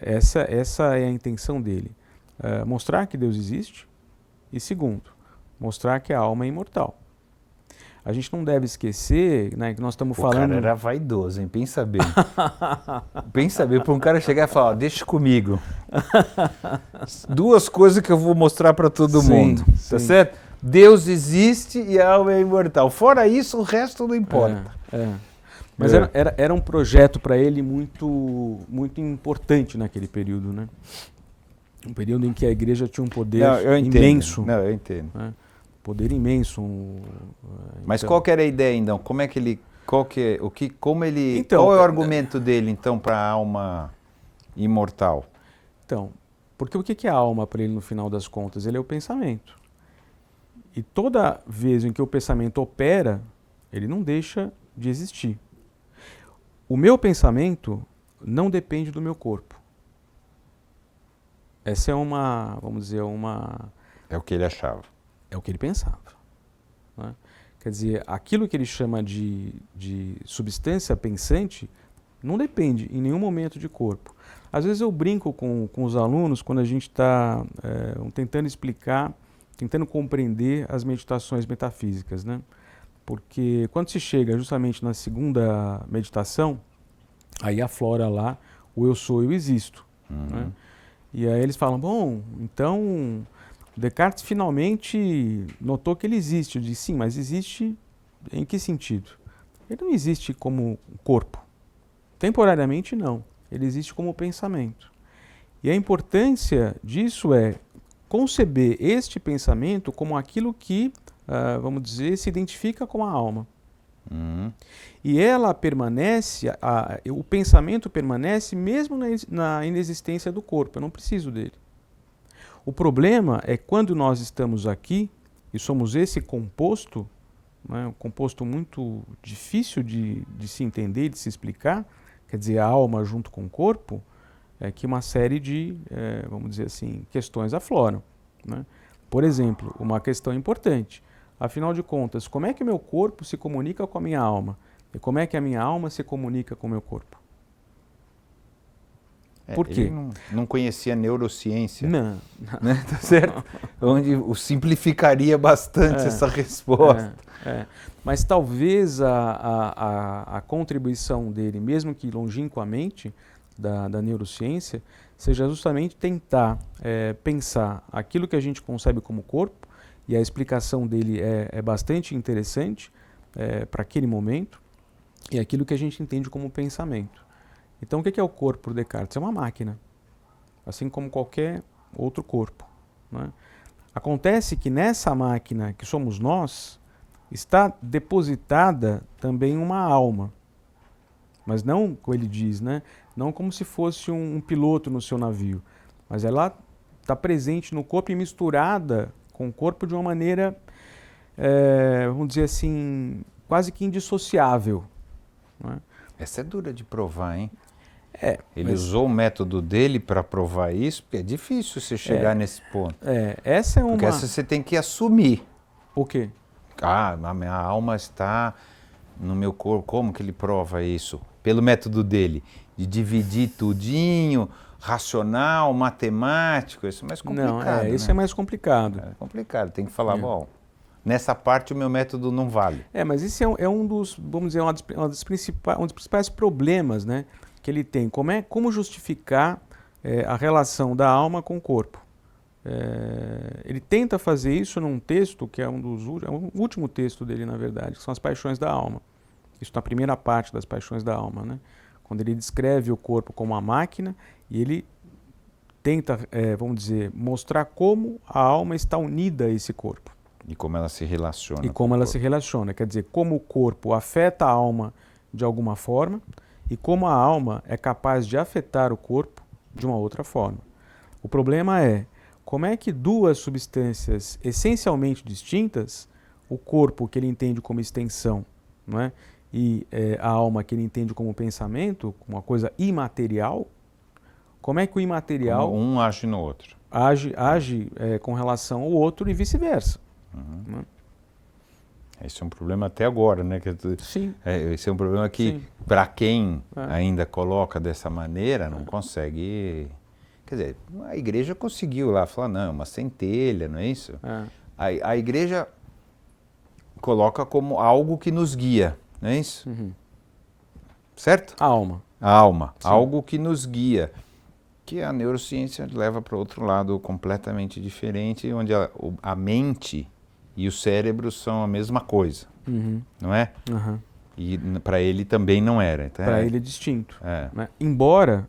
essa é a intenção dele, mostrar que Deus existe, e segundo, mostrar que a alma é imortal. A gente não deve esquecer, né, que nós estamos falando... O cara era vaidoso, hein? Pensa bem. Pensa bem, para um cara chegar e falar, deixa comigo. Duas coisas que eu vou mostrar para todo mundo, tá certo? Deus existe e a alma é imortal. Fora isso, o resto não importa. Mas era um projeto para ele muito, muito importante naquele período, né? Um período em que a igreja tinha um poder imenso. Não, eu entendo. Né? Poder imenso. Mas qual que era a ideia, então? Como é que ele... qual é o argumento dele, então, para a alma imortal? Então, porque o que é a alma para ele, no final das contas? Ele é o pensamento. E toda vez em que o pensamento opera, ele não deixa de existir. O meu pensamento não depende do meu corpo. Essa é vamos dizer, É o que ele achava. É o que ele pensava. Né? Quer dizer, aquilo que ele chama de substância pensante não depende em nenhum momento de corpo. Às vezes eu brinco com os alunos quando a gente está tentando explicar, tentando compreender as meditações metafísicas, né? Porque quando se chega justamente na segunda meditação, aí aflora lá o eu sou, eu existo. Né? E aí eles falam, bom, então... Descartes finalmente notou que ele existe. Eu disse, sim, mas existe em que sentido? Ele não existe como corpo. Temporariamente, não. Ele existe como pensamento. E a importância disso é conceber este pensamento como aquilo que, vamos dizer, se identifica com a alma. E ela permanece, o pensamento permanece mesmo na inexistência do corpo. Eu não preciso dele. O problema é quando nós estamos aqui e somos esse composto, né, um composto muito difícil de se entender, de se explicar, quer dizer, a alma junto com o corpo, que uma série de, vamos dizer assim, questões afloram. Né? Por exemplo, uma questão importante, afinal de contas, como é que o meu corpo se comunica com a minha alma? E como é que a minha alma se comunica com o meu corpo? Por quê? Ele não conhecia neurociência. Não. Né? Tá certo? Onde o simplificaria bastante essa resposta. Mas talvez a contribuição dele, mesmo que longínquamente, da neurociência, seja justamente tentar pensar aquilo que a gente concebe como corpo, e a explicação dele é bastante interessante para aquele momento, e aquilo que a gente entende como pensamento. Então, o que é o corpo por Descartes? É uma máquina, assim como qualquer outro corpo. Né? Acontece que nessa máquina que somos nós, está depositada também uma alma. Mas não, como ele diz, né? Não como se fosse um piloto no seu navio, mas ela está presente no corpo e misturada com o corpo de uma maneira, vamos dizer assim, quase que indissociável. Né? Essa é dura de provar, hein? Ele usou o método dele para provar isso, porque é difícil você chegar nesse ponto. Essa é uma... Porque essa você tem que assumir. O quê? A minha alma está no meu corpo. Como que ele prova isso? Pelo método dele. de dividir tudinho, racional, matemático, isso é mais complicado. Não, isso né? é mais complicado. É complicado, tem que falar, bom, nessa parte o meu método não vale. Mas esse é um dos, vamos dizer, um dos principais problemas, né, que ele tem. Como justificar a relação da alma com o corpo? Ele tenta fazer isso num texto que é o último texto dele, na verdade, que são as Paixões da Alma. Isso na primeira parte das Paixões da Alma, né? Quando ele descreve o corpo como uma máquina e ele tenta, vamos dizer, mostrar como a alma está unida a esse corpo. E como ela se relaciona. E como ela se relaciona, quer dizer, como o corpo afeta a alma de alguma forma e como a alma é capaz de afetar o corpo de uma outra forma. O problema é como é que duas substâncias essencialmente distintas, o corpo que ele entende como extensão, não é? E a alma que ele entende como pensamento, como uma coisa imaterial, como é que o imaterial como um age no outro. Age com relação ao outro e vice-versa. Uhum. Esse é um problema até agora, né? Sim. Esse é um problema que, para quem ainda coloca dessa maneira, não consegue... Quer dizer, a igreja conseguiu lá falar, não, é uma centelha, não é isso? A igreja coloca como algo que nos guia, não é isso? Uhum. Certo? A alma. A alma, Sim. algo que nos guia. Que a neurociência leva para outro lado completamente diferente, onde a mente e o cérebro são a mesma coisa, não é? Uhum. E para ele também não era. Então, para ele é distinto. É. Né? Embora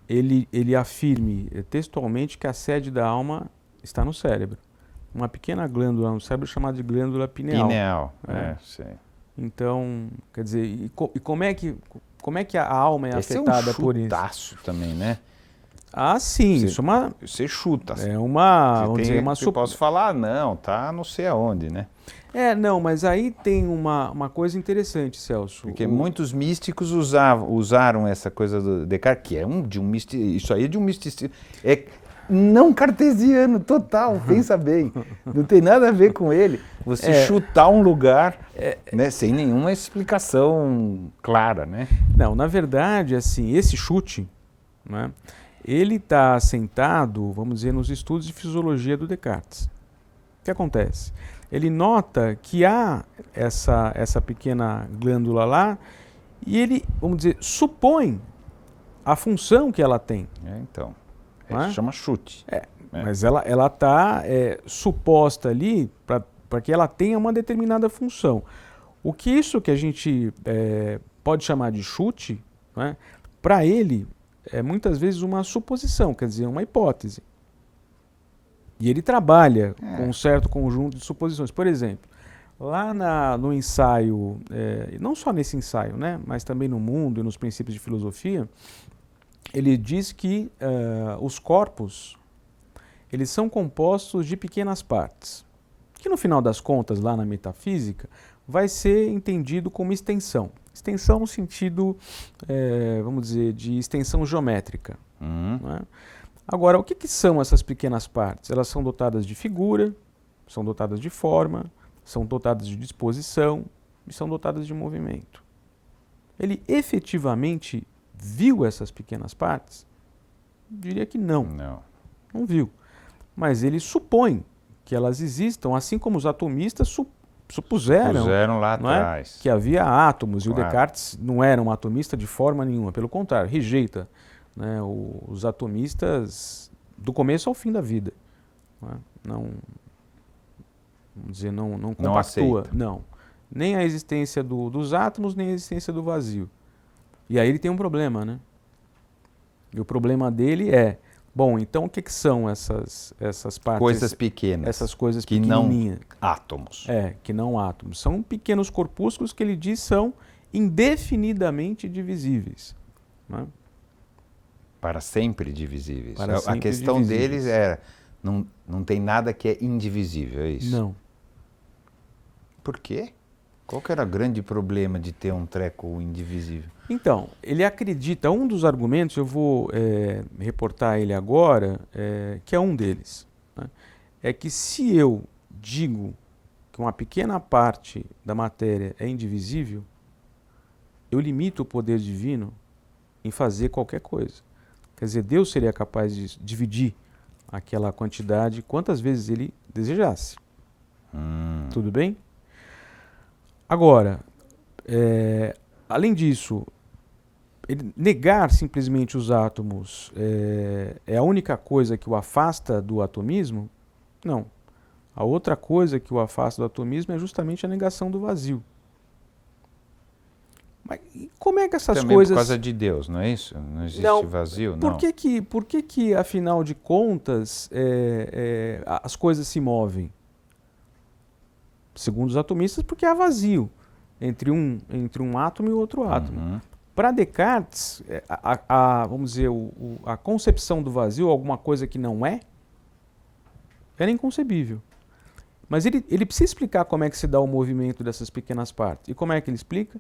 ele afirme textualmente que a sede da alma está no cérebro. Uma pequena glândula no cérebro chamada de glândula pineal. Pineal, sei. Então, quer dizer, e como é que a alma é afetada por isso? Esse é um chutaço também, né? Ah, sim, isso é uma... Você chuta. É uma... Vamos dizer, eu posso falar, não, tá não sei aonde, né? Não, mas aí tem uma coisa interessante, Celso. Porque muitos místicos usaram essa coisa do Descartes, que é isso aí é de um misticismo. É não cartesiano, total, pensa bem. Não tem nada a ver com ele. Você chutar um lugar né, sem nenhuma explicação clara, né? Não, na verdade, assim, esse chute, né, ele está assentado, vamos dizer, nos estudos de fisiologia do Descartes. O que acontece? Ele nota que há essa pequena glândula lá e ele, vamos dizer, supõe a função que ela tem. Então, isso chama chute. Mas ela está suposta ali para que ela tenha uma determinada função. O que isso que a gente pode chamar de chute, né, para ele é muitas vezes uma suposição, quer dizer, uma hipótese. E ele trabalha com um certo conjunto de suposições. Por exemplo, lá no ensaio, não só nesse ensaio, né, mas também no Mundo e nos Princípios de Filosofia, ele diz que os corpos eles são compostos de pequenas partes, que no final das contas, lá na metafísica, vai ser entendido como extensão. Extensão no sentido, vamos dizer, de extensão geométrica. Não é? Agora, o que são essas pequenas partes? Elas são dotadas de figura, são dotadas de forma, são dotadas de disposição e são dotadas de movimento. Ele efetivamente viu essas pequenas partes? Diria que não. Não viu. Mas ele supõe que elas existam, assim como os atomistas supuseram lá atrás que havia átomos. Claro. E o Descartes não era um atomista de forma nenhuma, pelo contrário, rejeita, né, os atomistas do começo ao fim da vida. Não, vamos dizer, não compactua. Não. Nem a existência dos átomos, nem a existência do vazio. E aí ele tem um problema, né? E o problema dele é, bom, então o que são essas partes? Coisas pequenas. Essas coisas que pequenininhas. Não átomos. Que não átomos. São pequenos corpúsculos que ele diz são indefinidamente divisíveis. Né? Para sempre divisíveis. Para sempre a questão divisíveis. deles não tem nada que é indivisível, é isso? Não. Por quê? Qual que era o grande problema de ter um treco indivisível? Então, ele acredita, um dos argumentos, eu vou reportar ele agora, que é um deles, né? É que se eu digo que uma pequena parte da matéria é indivisível, eu limito o poder divino em fazer qualquer coisa. Quer dizer, Deus seria capaz de dividir aquela quantidade quantas vezes ele desejasse. Tudo bem? Agora, além disso, negar simplesmente os átomos é a única coisa que o afasta do atomismo? Não. A outra coisa que o afasta do atomismo é justamente a negação do vazio. Mas como é que essas Também coisas... por causa de Deus, não é isso? Não existe vazio, por não. que que, afinal de contas, as coisas se movem? Segundo os atomistas, porque há vazio entre um átomo e outro átomo. Para Descartes, vamos dizer, a concepção do vazio, alguma coisa que não é, era inconcebível. Mas ele precisa explicar como é que se dá o movimento dessas pequenas partes. E como é que ele explica?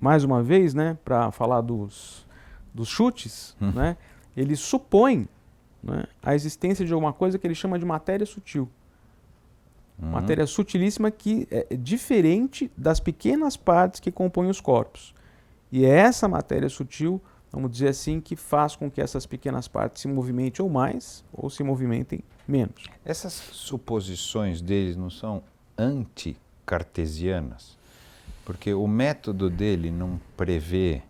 Mais uma vez, né, para falar dos chutes, né, ele supõe, né, a existência de alguma coisa que ele chama de matéria sutil. Matéria sutilíssima que é diferente das pequenas partes que compõem os corpos. E é essa matéria sutil, vamos dizer assim, que faz com que essas pequenas partes se movimentem ou mais, ou se movimentem menos. Essas suposições deles não são anti-cartesianas? Porque o método dele não prevê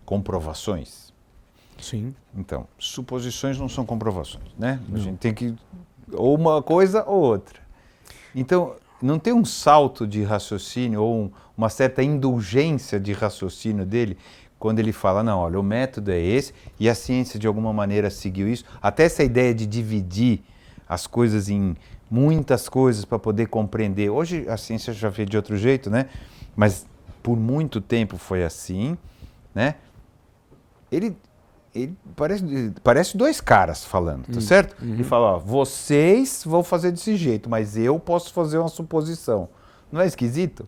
comprovações. Sim. Então, suposições não são comprovações, né? A gente tem que... ou uma coisa ou outra. Então, não tem um salto de raciocínio ou uma certa indulgência de raciocínio dele quando ele fala, não, olha, o método é esse e a ciência de alguma maneira seguiu isso. Até essa ideia de dividir as coisas em muitas coisas para poder compreender. Hoje a ciência já vê de outro jeito, né? Mas por muito tempo foi assim, né? Ele parece dois caras falando, tá certo? Ele fala, ó, vocês vão fazer desse jeito, mas eu posso fazer uma suposição. Não é esquisito?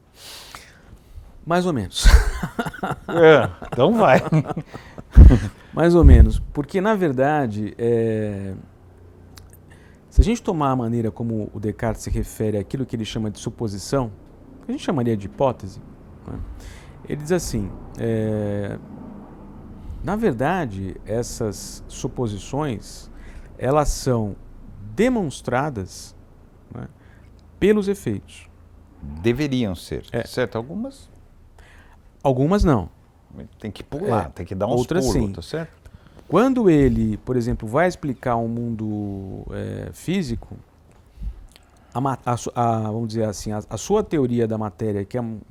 Mais ou menos. Então vai. Mais ou menos. Porque, na verdade, se a gente tomar a maneira como o Descartes se refere àquilo que ele chama de suposição, que a gente chamaria de hipótese, né? Ele diz assim, na verdade, essas suposições, elas são demonstradas, né, pelos efeitos. Deveriam ser, certo? Algumas não. Tem que pular, tem que dar uns outras pulos, sim. tá certo? Quando ele, por exemplo, vai explicar um mundo físico, vamos dizer assim, a sua teoria da matéria, que é vamos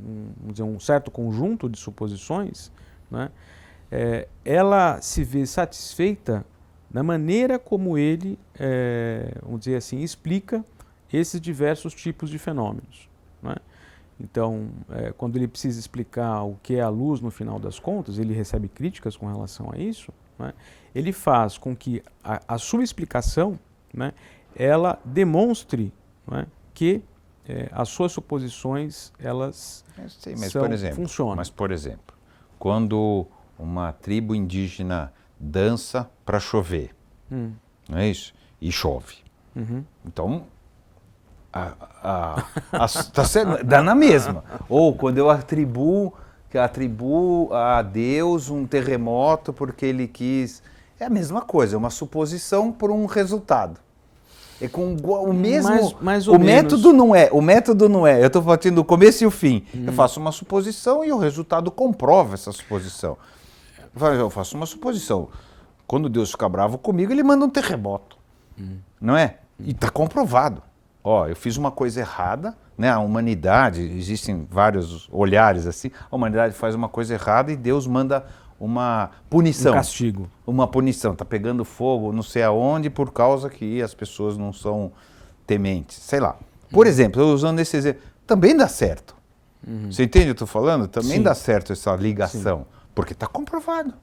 dizer, um certo conjunto de suposições, né, ela se vê satisfeita na maneira como ele, vamos dizer assim, explica esses diversos tipos de fenômenos, né? Então, quando ele precisa explicar o que é a luz no final das contas, ele recebe críticas com relação a isso, né? Ele faz com que a sua explicação, né, ela demonstre, né, que as suas suposições, elas funcionam. Mas, por exemplo, quando uma tribo indígena dança para chover, não é isso? E chove. Então, tá certo? Dá na mesma. Ou quando eu atribuo a Deus um terremoto porque ele quis... É a mesma coisa, é uma suposição por um resultado. É com o mesmo... Mais ou menos. O método não é. Eu estou partindo do começo e o fim. Eu faço uma suposição e o resultado comprova essa suposição. Eu faço uma suposição. Quando Deus fica bravo comigo, ele manda um terremoto. Não é? E está comprovado. Ó, eu fiz uma coisa errada, né? A humanidade, existem vários olhares assim, a humanidade faz uma coisa errada e Deus manda uma punição. Um castigo. Uma punição, tá pegando fogo não sei aonde por causa que as pessoas não são tementes, sei lá. Por exemplo, eu usando esse exemplo, também dá certo. Você entende o que eu estou falando? Também dá certo essa ligação, porque está comprovado.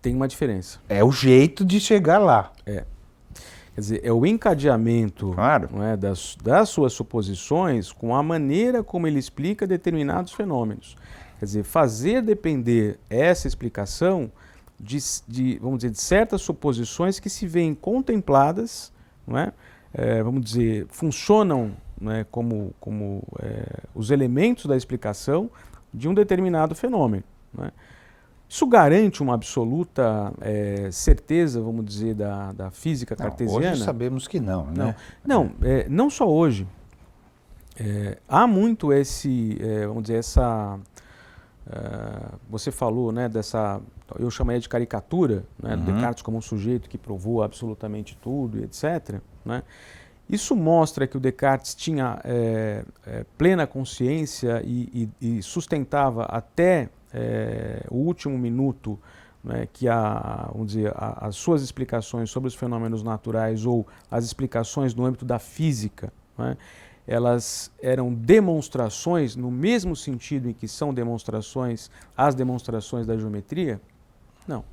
Tem uma diferença. É o jeito de chegar lá. Quer dizer, é o encadeamento, claro, não é, das suas suposições com a maneira como ele explica determinados fenômenos. Quer dizer, fazer depender essa explicação vamos dizer, de certas suposições que se veem contempladas, não é? Vamos dizer, funcionam, não é, como os elementos da explicação de um determinado fenômeno. Não é? Isso garante uma absoluta certeza, vamos dizer, da física cartesiana? Hoje sabemos que não, né? Não só hoje. Há muito vamos dizer, você falou, né, dessa, eu chamaria de caricatura, né, do Descartes como um sujeito que provou absolutamente tudo, etc., né? Isso mostra que o Descartes tinha plena consciência e sustentava até o último minuto, né, que vamos dizer, as suas explicações sobre os fenômenos naturais ou as explicações no âmbito da física, né, elas eram demonstrações no mesmo sentido em que são demonstrações as demonstrações da geometria? Não.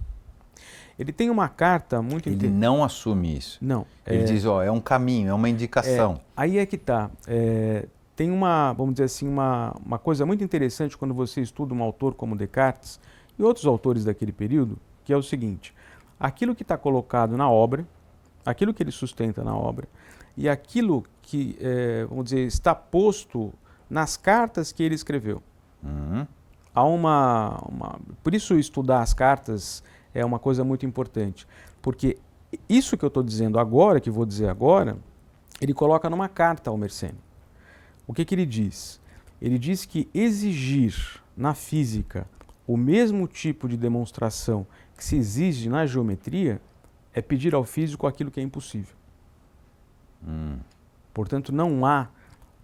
Ele tem uma carta muito Ele não assume isso. Não. Ele diz, é um caminho, é uma indicação. Aí é que está. Tem vamos dizer assim, uma coisa muito interessante quando você estuda um autor como Descartes e outros autores daquele período, que é o seguinte: aquilo que está colocado na obra, aquilo que ele sustenta na obra e aquilo que, vamos dizer, está posto nas cartas que ele escreveu. Há por isso estudar as cartas é uma coisa muito importante, porque isso que eu estou dizendo agora, que vou dizer agora, ele coloca numa carta ao Mersenne. O que ele diz? Ele diz que exigir na física o mesmo tipo de demonstração que se exige na geometria é pedir ao físico aquilo que é impossível. Portanto, não há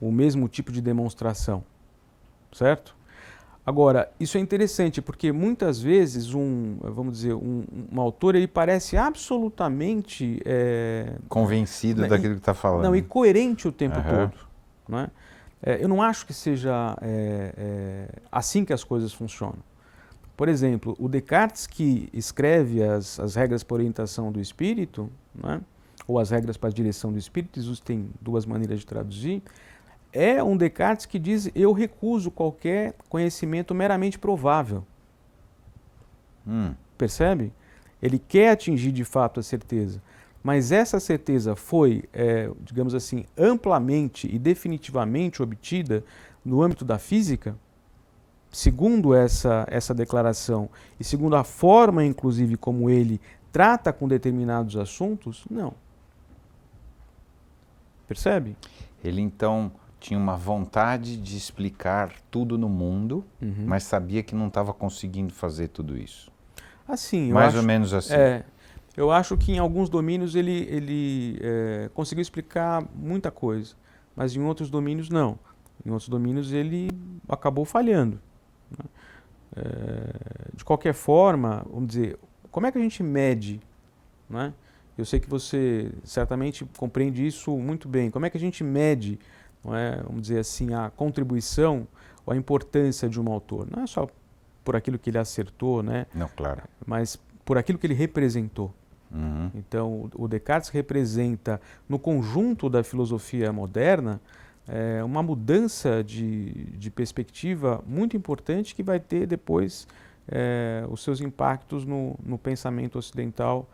o mesmo tipo de demonstração, certo? Agora, isso é interessante porque muitas vezes vamos dizer, um autor ele parece absolutamente convencido daquilo que está falando. Não, e coerente o tempo todo. Né? Eu não acho que seja assim que as coisas funcionam. Por exemplo, o Descartes que escreve as regras para orientação do espírito, né? Ou as regras para a direção do espírito, existem duas maneiras de traduzir, é um Descartes que diz: eu recuso qualquer conhecimento meramente provável. Percebe? Ele quer atingir de fato a certeza, mas essa certeza foi, digamos assim, amplamente e definitivamente obtida no âmbito da física, segundo essa declaração e segundo a forma, inclusive, como ele trata com determinados assuntos? Não. Percebe? Ele então tinha uma vontade de explicar tudo no mundo, mas sabia que não estava conseguindo fazer tudo isso. Assim, mais ou menos assim. Eu acho que em alguns domínios ele conseguiu explicar muita coisa, mas em outros domínios não. Em outros domínios ele acabou falhando. Né? De qualquer forma, vamos dizer, como é que a gente mede, né? Eu sei que você certamente compreende isso muito bem. Como é que a gente mede, não é, vamos dizer assim, a contribuição ou a importância de um autor? Não é só por aquilo que ele acertou, né? Não, claro. Mas por aquilo que ele representou. Então, o Descartes representa, no conjunto da filosofia moderna, uma mudança de perspectiva muito importante que vai ter depois os seus impactos no pensamento ocidental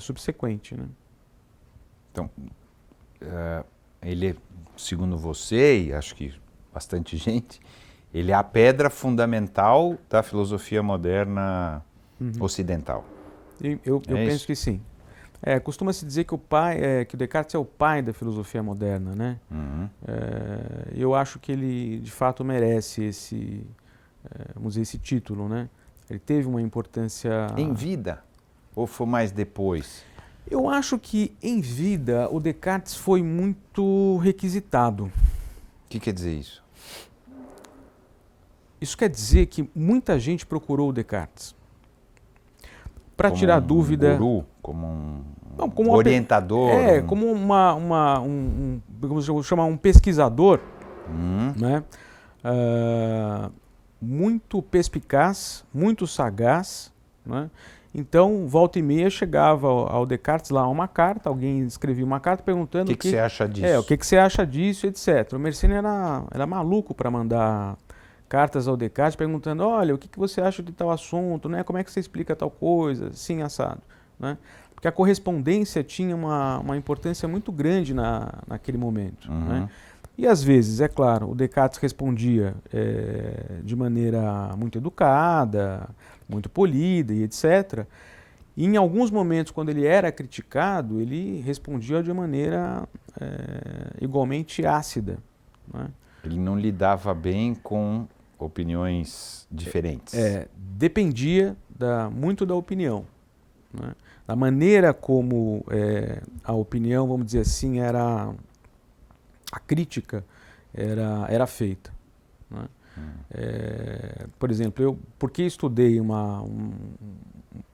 subsequente. Né? Então, ele, segundo você, e acho que bastante gente, ele é a pedra fundamental da filosofia moderna ocidental. Eu penso que sim. Costuma-se dizer que que o Descartes é o pai da filosofia moderna, né? Eu acho que ele, de fato, merece vamos dizer, esse título, né? Ele teve uma importância... Em vida? Ou foi mais depois? Eu acho que, em vida, o Descartes foi muito requisitado. O que quer dizer isso? Isso quer dizer que muita gente procurou o Descartes para tirar dúvida. Como um guru, como um orientador. Como vamos chamar um pesquisador, né? Muito perspicaz, muito sagaz, né? Então, volta e meia chegava ao Descartes lá uma carta, alguém escrevia uma carta perguntando o que você acha disso. O que você acha disso, etc. O Mersenne era maluco para mandar cartas ao Descartes perguntando: olha, o que você acha de tal assunto, né? Como é que você explica tal coisa, assim, assado, né? Porque a correspondência tinha uma importância muito grande naquele momento, né? E às vezes, é claro, o Descartes respondia de maneira muito educada, muito polida e etc. E em alguns momentos, quando ele era criticado, ele respondia de maneira igualmente ácida, né? Ele não lidava bem com opiniões diferentes. Dependia muito da opinião, né? Da maneira como a opinião, vamos dizer assim, a crítica era feita, né? Por exemplo, porque estudei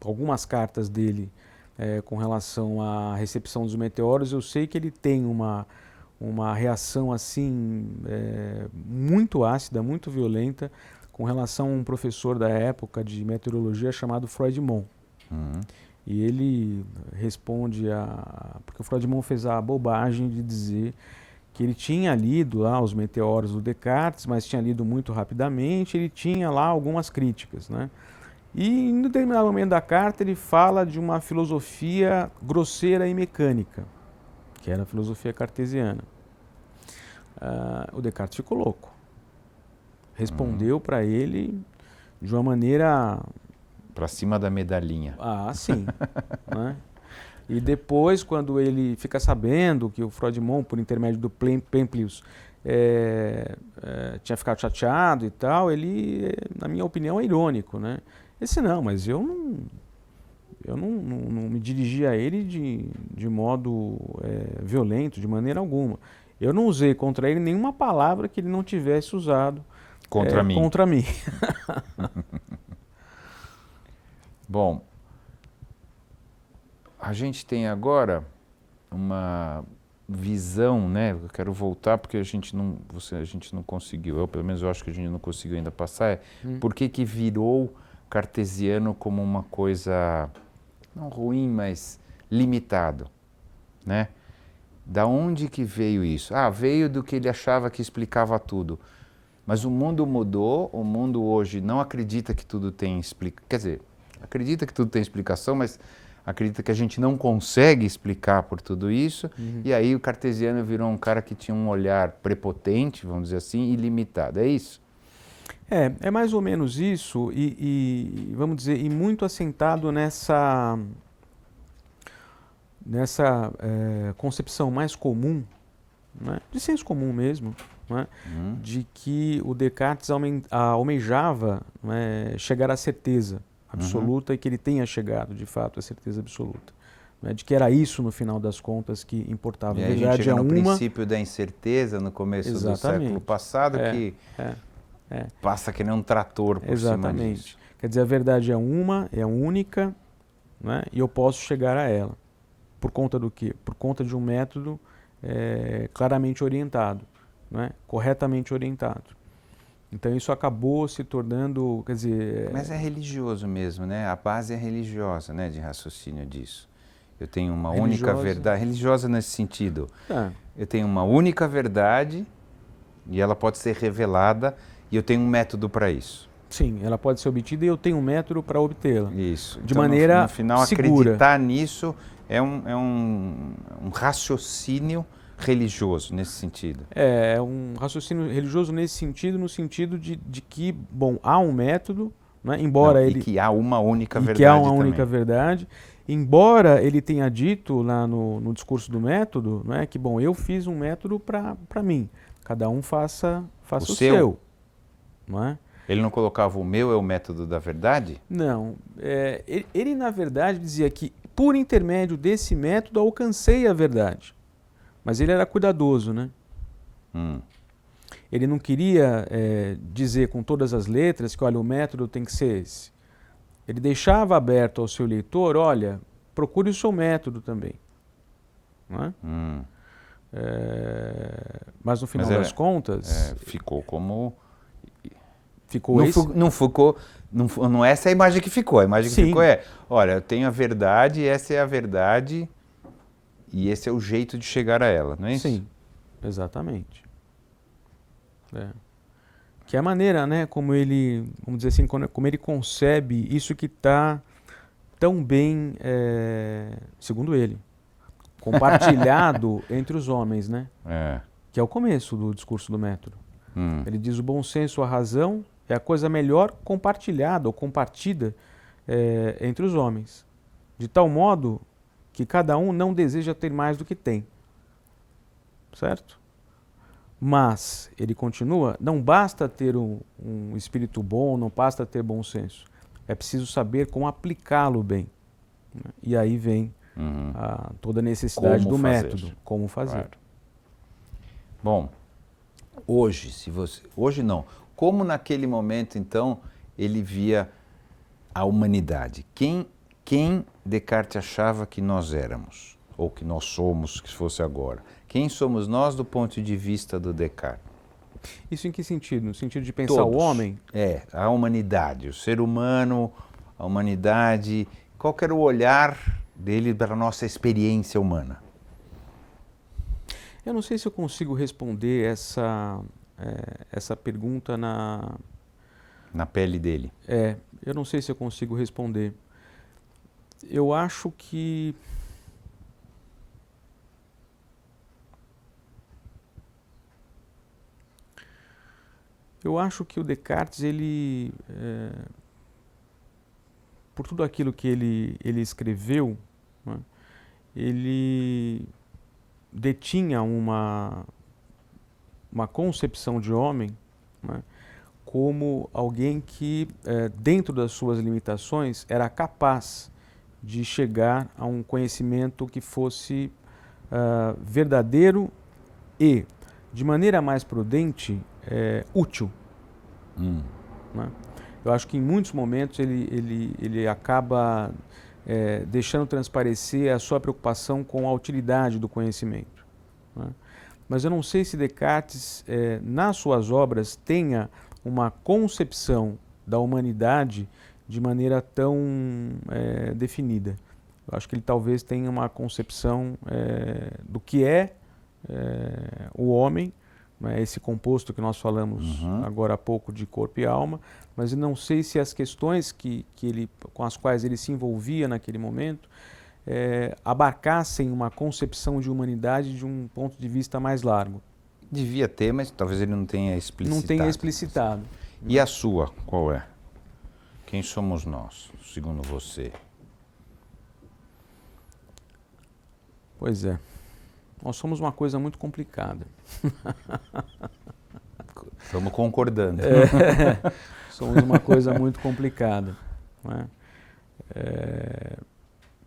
algumas cartas dele com relação à recepção dos meteoros, eu sei que ele tem uma reação assim muito ácida, muito violenta, com relação a um professor da época de meteorologia chamado Freud-Mon. E ele responde porque o Freud-Mon fez a bobagem de dizer que ele tinha lido lá os meteoros do Descartes, mas tinha lido muito rapidamente, ele tinha lá algumas críticas, né? E em determinado momento da carta ele fala de uma filosofia grosseira e mecânica, que era a filosofia cartesiana. O Descartes ficou louco. Respondeu para ele de uma maneira... Para cima da medalhinha. Sim. Né? E depois, quando ele fica sabendo que o Freud-Mon, por intermédio do Pemplius, tinha ficado chateado e tal, ele, na minha opinião, é irônico, né? Ele disse, não, mas eu não me dirigi a ele de modo violento, de maneira alguma. Eu não usei contra ele nenhuma palavra que ele não tivesse usado contra mim. Contra mim. Bom, a gente tem agora uma visão, né? Eu quero voltar porque a gente não conseguiu, pelo menos eu acho que a gente não conseguiu ainda passar, por que virou cartesiano como uma coisa, não ruim, mas limitado, né? Da onde que veio isso? Veio do que ele achava que explicava tudo. Mas o mundo mudou, o mundo hoje não acredita que tudo tem explicação, quer dizer, acredita que tudo tem explicação, mas acredita que a gente não consegue explicar por tudo isso, e aí o cartesiano virou um cara que tinha um olhar prepotente, vamos dizer assim, ilimitado. É isso? É mais ou menos isso, e vamos dizer, e muito assentado nessa concepção mais comum, né, de senso comum mesmo, né, de que o Descartes almejava, né, chegar à certeza absoluta e que ele tenha chegado, de fato, à certeza absoluta, né, de que era isso, no final das contas, que importava. E aí a gente chega no princípio da incerteza, no começo do século passado, que passa que nem um trator por cima disso. Quer dizer, a verdade é uma, é única, né, e eu posso chegar a ela. Por conta do quê? Por conta de um método claramente orientado, né, corretamente orientado. Então isso acabou se tornando, quer dizer... Mas é religioso mesmo, né? A base é religiosa, né, de raciocínio disso. Eu tenho uma única verdade, religiosa nesse sentido. Eu tenho uma única verdade e ela pode ser revelada e eu tenho um método para isso. Sim, ela pode ser obtida e eu tenho um método para obtê-la. Isso. De maneira no final, segura. Acreditar nisso é um raciocínio religioso nesse sentido. É um raciocínio religioso nesse sentido, no sentido de que, bom, há um método, né, embora ele... E que há uma única verdade que há uma única verdade, embora ele tenha dito lá no discurso do método, né, que, bom, eu fiz um método para mim, cada um faça o seu. Não é? Ele não colocava o meu é o método da verdade? Não. Ele, na verdade, dizia que, por intermédio desse método, alcancei a verdade. Mas ele era cuidadoso, né? Ele não queria dizer com todas as letras que, olha, o método tem que ser esse. Ele deixava aberto ao seu leitor, olha, procure o seu método também. Não é? Mas no final das contas... ficou como... Não é essa a imagem que ficou. A imagem que ficou olha, eu tenho a verdade, essa é a verdade e esse é o jeito de chegar a ela, não é isso? Sim, exatamente. Que é a maneira, né, como ele, vamos dizer assim, como ele concebe isso que está tão bem, segundo ele, compartilhado entre os homens, né? Que é o começo do discurso do método. Ele diz: o bom senso, a razão é a coisa melhor compartilhada ou compartida entre os homens, de tal modo que cada um não deseja ter mais do que tem, certo? Mas, ele continua, não basta ter um espírito bom, não basta ter bom senso, é preciso saber como aplicá-lo bem, né? E aí vem toda a necessidade do método, como fazer. Claro. Bom, hoje não, como naquele momento então ele via a humanidade? Quem Descartes achava que nós éramos? Ou que nós somos, que fosse agora? Quem somos nós do ponto de vista do Descartes? Isso em que sentido? No sentido de pensar o homem? A humanidade, o ser humano, a humanidade. Qual que era o olhar dele para a nossa experiência humana? Eu não sei se eu consigo responder essa pergunta na pele dele. Eu não sei se eu consigo responder. Eu acho que o Descartes, ele, por tudo aquilo que ele escreveu, né, ele detinha uma concepção de homem, né, como alguém que, dentro das suas limitações, era capaz de chegar a um conhecimento que fosse verdadeiro e, de maneira mais prudente, útil. Né? Eu acho que em muitos momentos ele acaba deixando transparecer a sua preocupação com a utilidade do conhecimento, né? Mas eu não sei se Descartes, nas suas obras, tenha uma concepção da humanidade de maneira tão definida. Eu acho que ele talvez tenha uma concepção do que é o homem, né, esse composto que nós falamos agora há pouco de corpo e alma, mas eu não sei se as questões com as quais ele se envolvia naquele momento abarcassem uma concepção de humanidade de um ponto de vista mais largo. Devia ter, mas talvez ele não tenha explicitado. Não tenha explicitado. E a sua, qual é? Quem somos nós, segundo você? Pois é. Nós somos uma coisa muito complicada. Estamos concordando. Somos uma coisa muito complicada, né?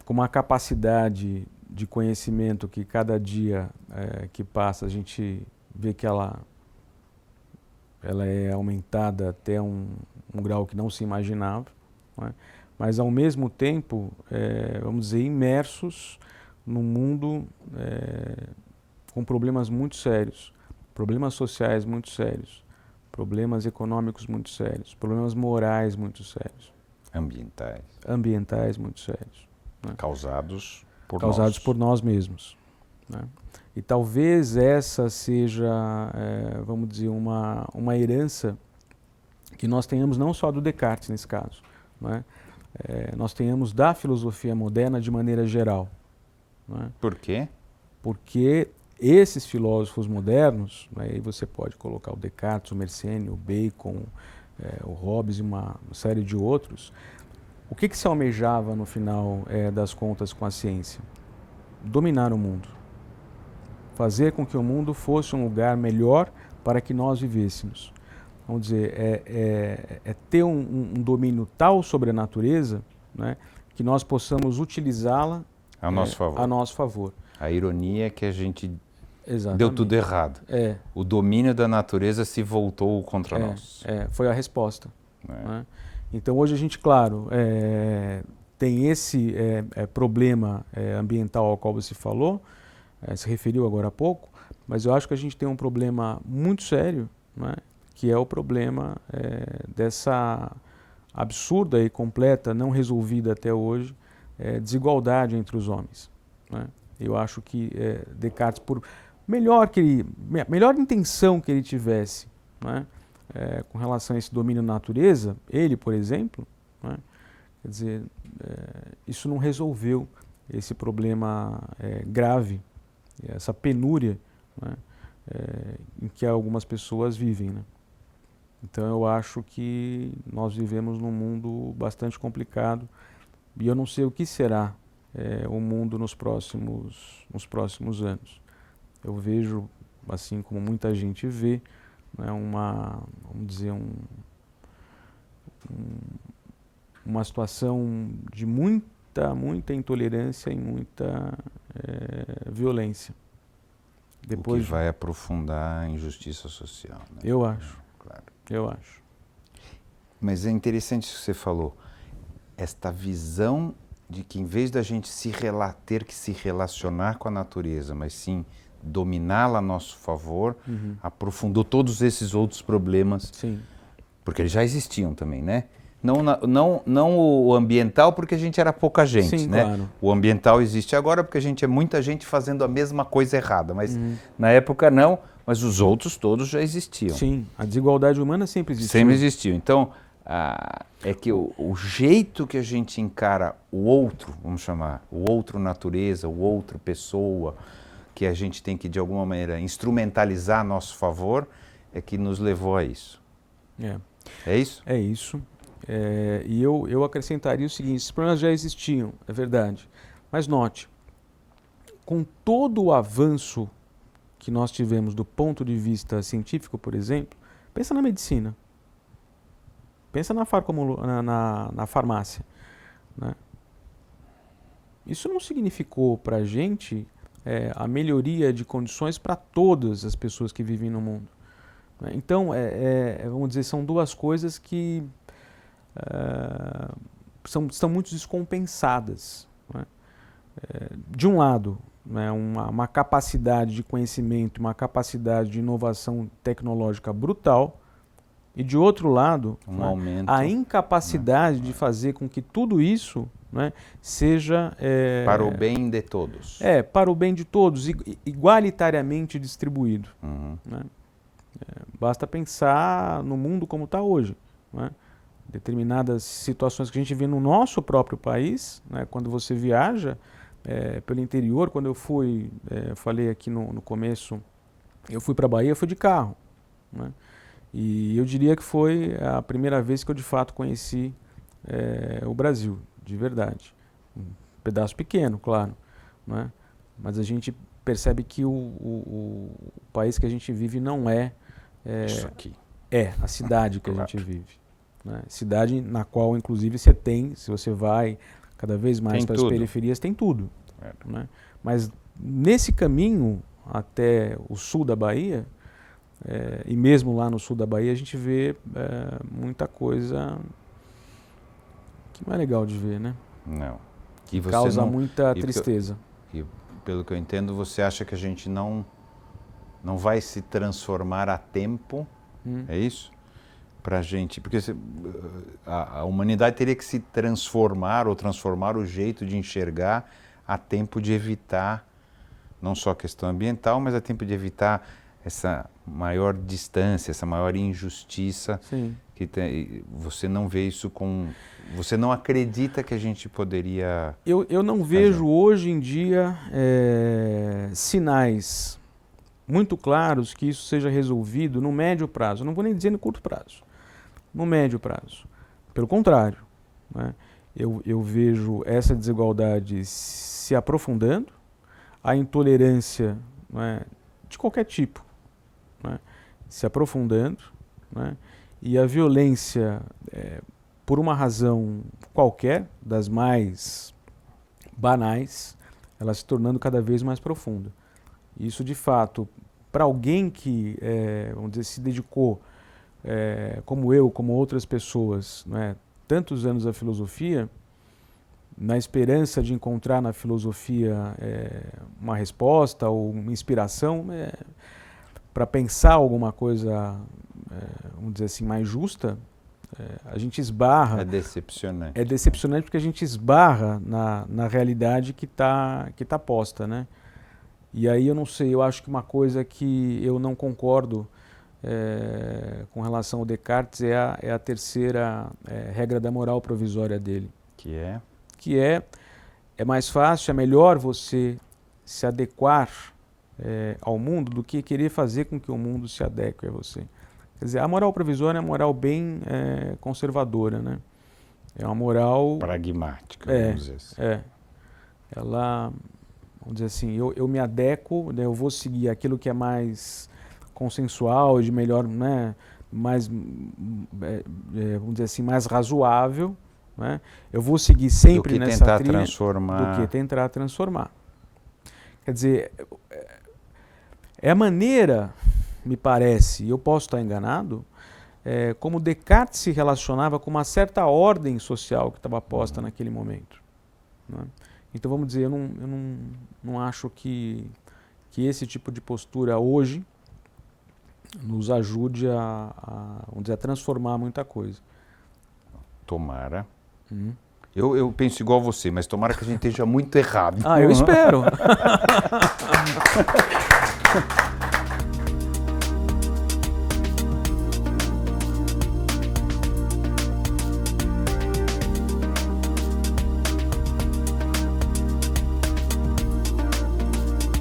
Com uma capacidade de conhecimento que cada dia que passa a gente vê que ela é aumentada até um grau que não se imaginava, né? Mas ao mesmo tempo, vamos dizer, imersos num mundo com problemas muito sérios, problemas sociais muito sérios, problemas econômicos muito sérios, problemas morais muito sérios. Ambientais muito sérios. Né? Causados por nós mesmos. Né? E talvez essa seja, vamos dizer, uma herança que nós tenhamos não só do Descartes nesse caso, né? Nós tenhamos da filosofia moderna de maneira geral. Né? Por quê? Porque esses filósofos modernos, né, aí você pode colocar o Descartes, o Mersenne, o Bacon, o Hobbes e uma série de outros, o que se almejava no final das contas com a ciência? Dominar o mundo. Fazer com que o mundo fosse um lugar melhor para que nós vivêssemos. Vamos dizer, ter um domínio tal sobre a natureza, né, que nós possamos utilizá-la a nosso favor. A ironia é que a gente deu tudo errado. O domínio da natureza se voltou contra nós. Foi a resposta. Né? Então hoje a gente, claro, tem esse problema ambiental ao qual você falou, se referiu agora há pouco, mas eu acho que a gente tem um problema muito sério, né, que é o problema dessa absurda e completa, não resolvida até hoje, desigualdade entre os homens. Né? Eu acho que Descartes, por melhor intenção que ele tivesse, né, com relação a esse domínio da natureza, ele, por exemplo, né, quer dizer, isso não resolveu esse problema grave, essa penúria, né, em que algumas pessoas vivem. Né? Então eu acho que nós vivemos num mundo bastante complicado e eu não sei o que será o mundo nos próximos anos. Eu vejo, assim como muita gente vê, né, vamos dizer, uma situação de muita intolerância e muita violência. Depois o que vai aprofundar a injustiça social. Né? Eu acho. Claro. Eu acho. Mas é interessante isso que você falou. Esta visão de que em vez da gente ter que se relacionar com a natureza, mas sim dominá-la a nosso favor, aprofundou todos esses outros problemas. Sim. Porque eles já existiam também, né? Não o ambiental, porque a gente era pouca gente, Sim, né? Claro. O ambiental existe agora porque a gente é muita gente fazendo a mesma coisa errada, mas na época não, mas os outros todos já existiam. Sim, a desigualdade humana sempre existiu. Sempre existiu. Então, é que o jeito que a gente encara o outro, vamos chamar, o outro natureza, o outro pessoa, que a gente tem que, de alguma maneira, instrumentalizar a nosso favor, é que nos levou a isso. É isso? É isso. E eu acrescentaria o seguinte, esses problemas já existiam, é verdade. Mas note, com todo o avanço que nós tivemos do ponto de vista científico, por exemplo, pensa na medicina. Pensa na farmácia. Né? Isso não significou para a gente a melhoria de condições para todas as pessoas que vivem no mundo. Né? Então, vamos dizer, são duas coisas que estão muito descompensadas. Né? De um lado, né, uma capacidade de conhecimento, uma capacidade de inovação tecnológica brutal, e de outro lado, aumento, a incapacidade de fazer com que tudo isso, né, seja... para o bem de todos. Para o bem de todos, igualitariamente distribuído. Né? Basta pensar no mundo como está hoje. Né? Determinadas situações que a gente vê no nosso próprio país, né, quando você viaja pelo interior, quando eu fui, falei aqui no começo, eu fui para a Bahia, eu fui de carro. Né? E eu diria que foi a primeira vez que eu de fato conheci o Brasil, de verdade. Um pedaço pequeno, claro, né? Mas a gente percebe que o país que a gente vive não isso aqui. A cidade que a gente vive. Né? Cidade na qual, inclusive, se você vai cada vez mais para as periferias, tem tudo. Né? Mas nesse caminho até o sul da Bahia, e mesmo lá no sul da Bahia, a gente vê muita coisa que não é legal de ver, né? Não. Que causa muita tristeza. E pelo que eu entendo, você acha que a gente não vai se transformar a tempo, é isso? Pra gente, porque a humanidade teria que se transformar ou transformar o jeito de enxergar a tempo de evitar não só a questão ambiental, mas a tempo de evitar essa maior distância, essa maior injustiça. Sim. Você não vê isso você não acredita que a gente poderia... Eu não vejo hoje em dia sinais muito claros que isso seja resolvido no médio prazo. Eu não vou nem dizer no curto prazo. No médio prazo. Pelo contrário, né? Eu vejo essa desigualdade se aprofundando, a intolerância, né, de qualquer tipo, né, se aprofundando, né, e a violência, por uma razão qualquer, das mais banais, ela se tornando cada vez mais profunda. Isso, de fato, para alguém que, vamos dizer, se dedicou, como eu, como outras pessoas, né, tantos anos à filosofia, na esperança de encontrar na filosofia uma resposta ou uma inspiração para pensar alguma coisa, vamos dizer assim, mais justa, a gente esbarra... É decepcionante. É decepcionante porque a gente esbarra na realidade que tá posta, né? E aí eu não sei, eu acho que uma coisa que eu não concordo com relação ao Descartes é a terceira regra da moral provisória dele. Que é? Que é mais fácil, é melhor você se adequar ao mundo do que querer fazer com que o mundo se adeque a você. Quer dizer, a moral provisória é uma moral bem conservadora, né? É uma moral... pragmática, vamos dizer assim. Ela, vamos dizer assim, eu me adequo, né, eu vou seguir aquilo que é mais consensual, de melhor, né, mais, vamos dizer assim, mais razoável, né? Eu vou seguir sempre nessa trilha do que tentar transformar. Quer dizer, é a maneira, me parece, e eu posso estar enganado, como Descartes se relacionava com uma certa ordem social que estava posta naquele momento, né? Então, vamos dizer, eu não acho que esse tipo de postura hoje nos ajude vamos dizer, a transformar muita coisa. Tomara. Eu penso igual você, mas tomara que a gente esteja muito errado. Eu espero.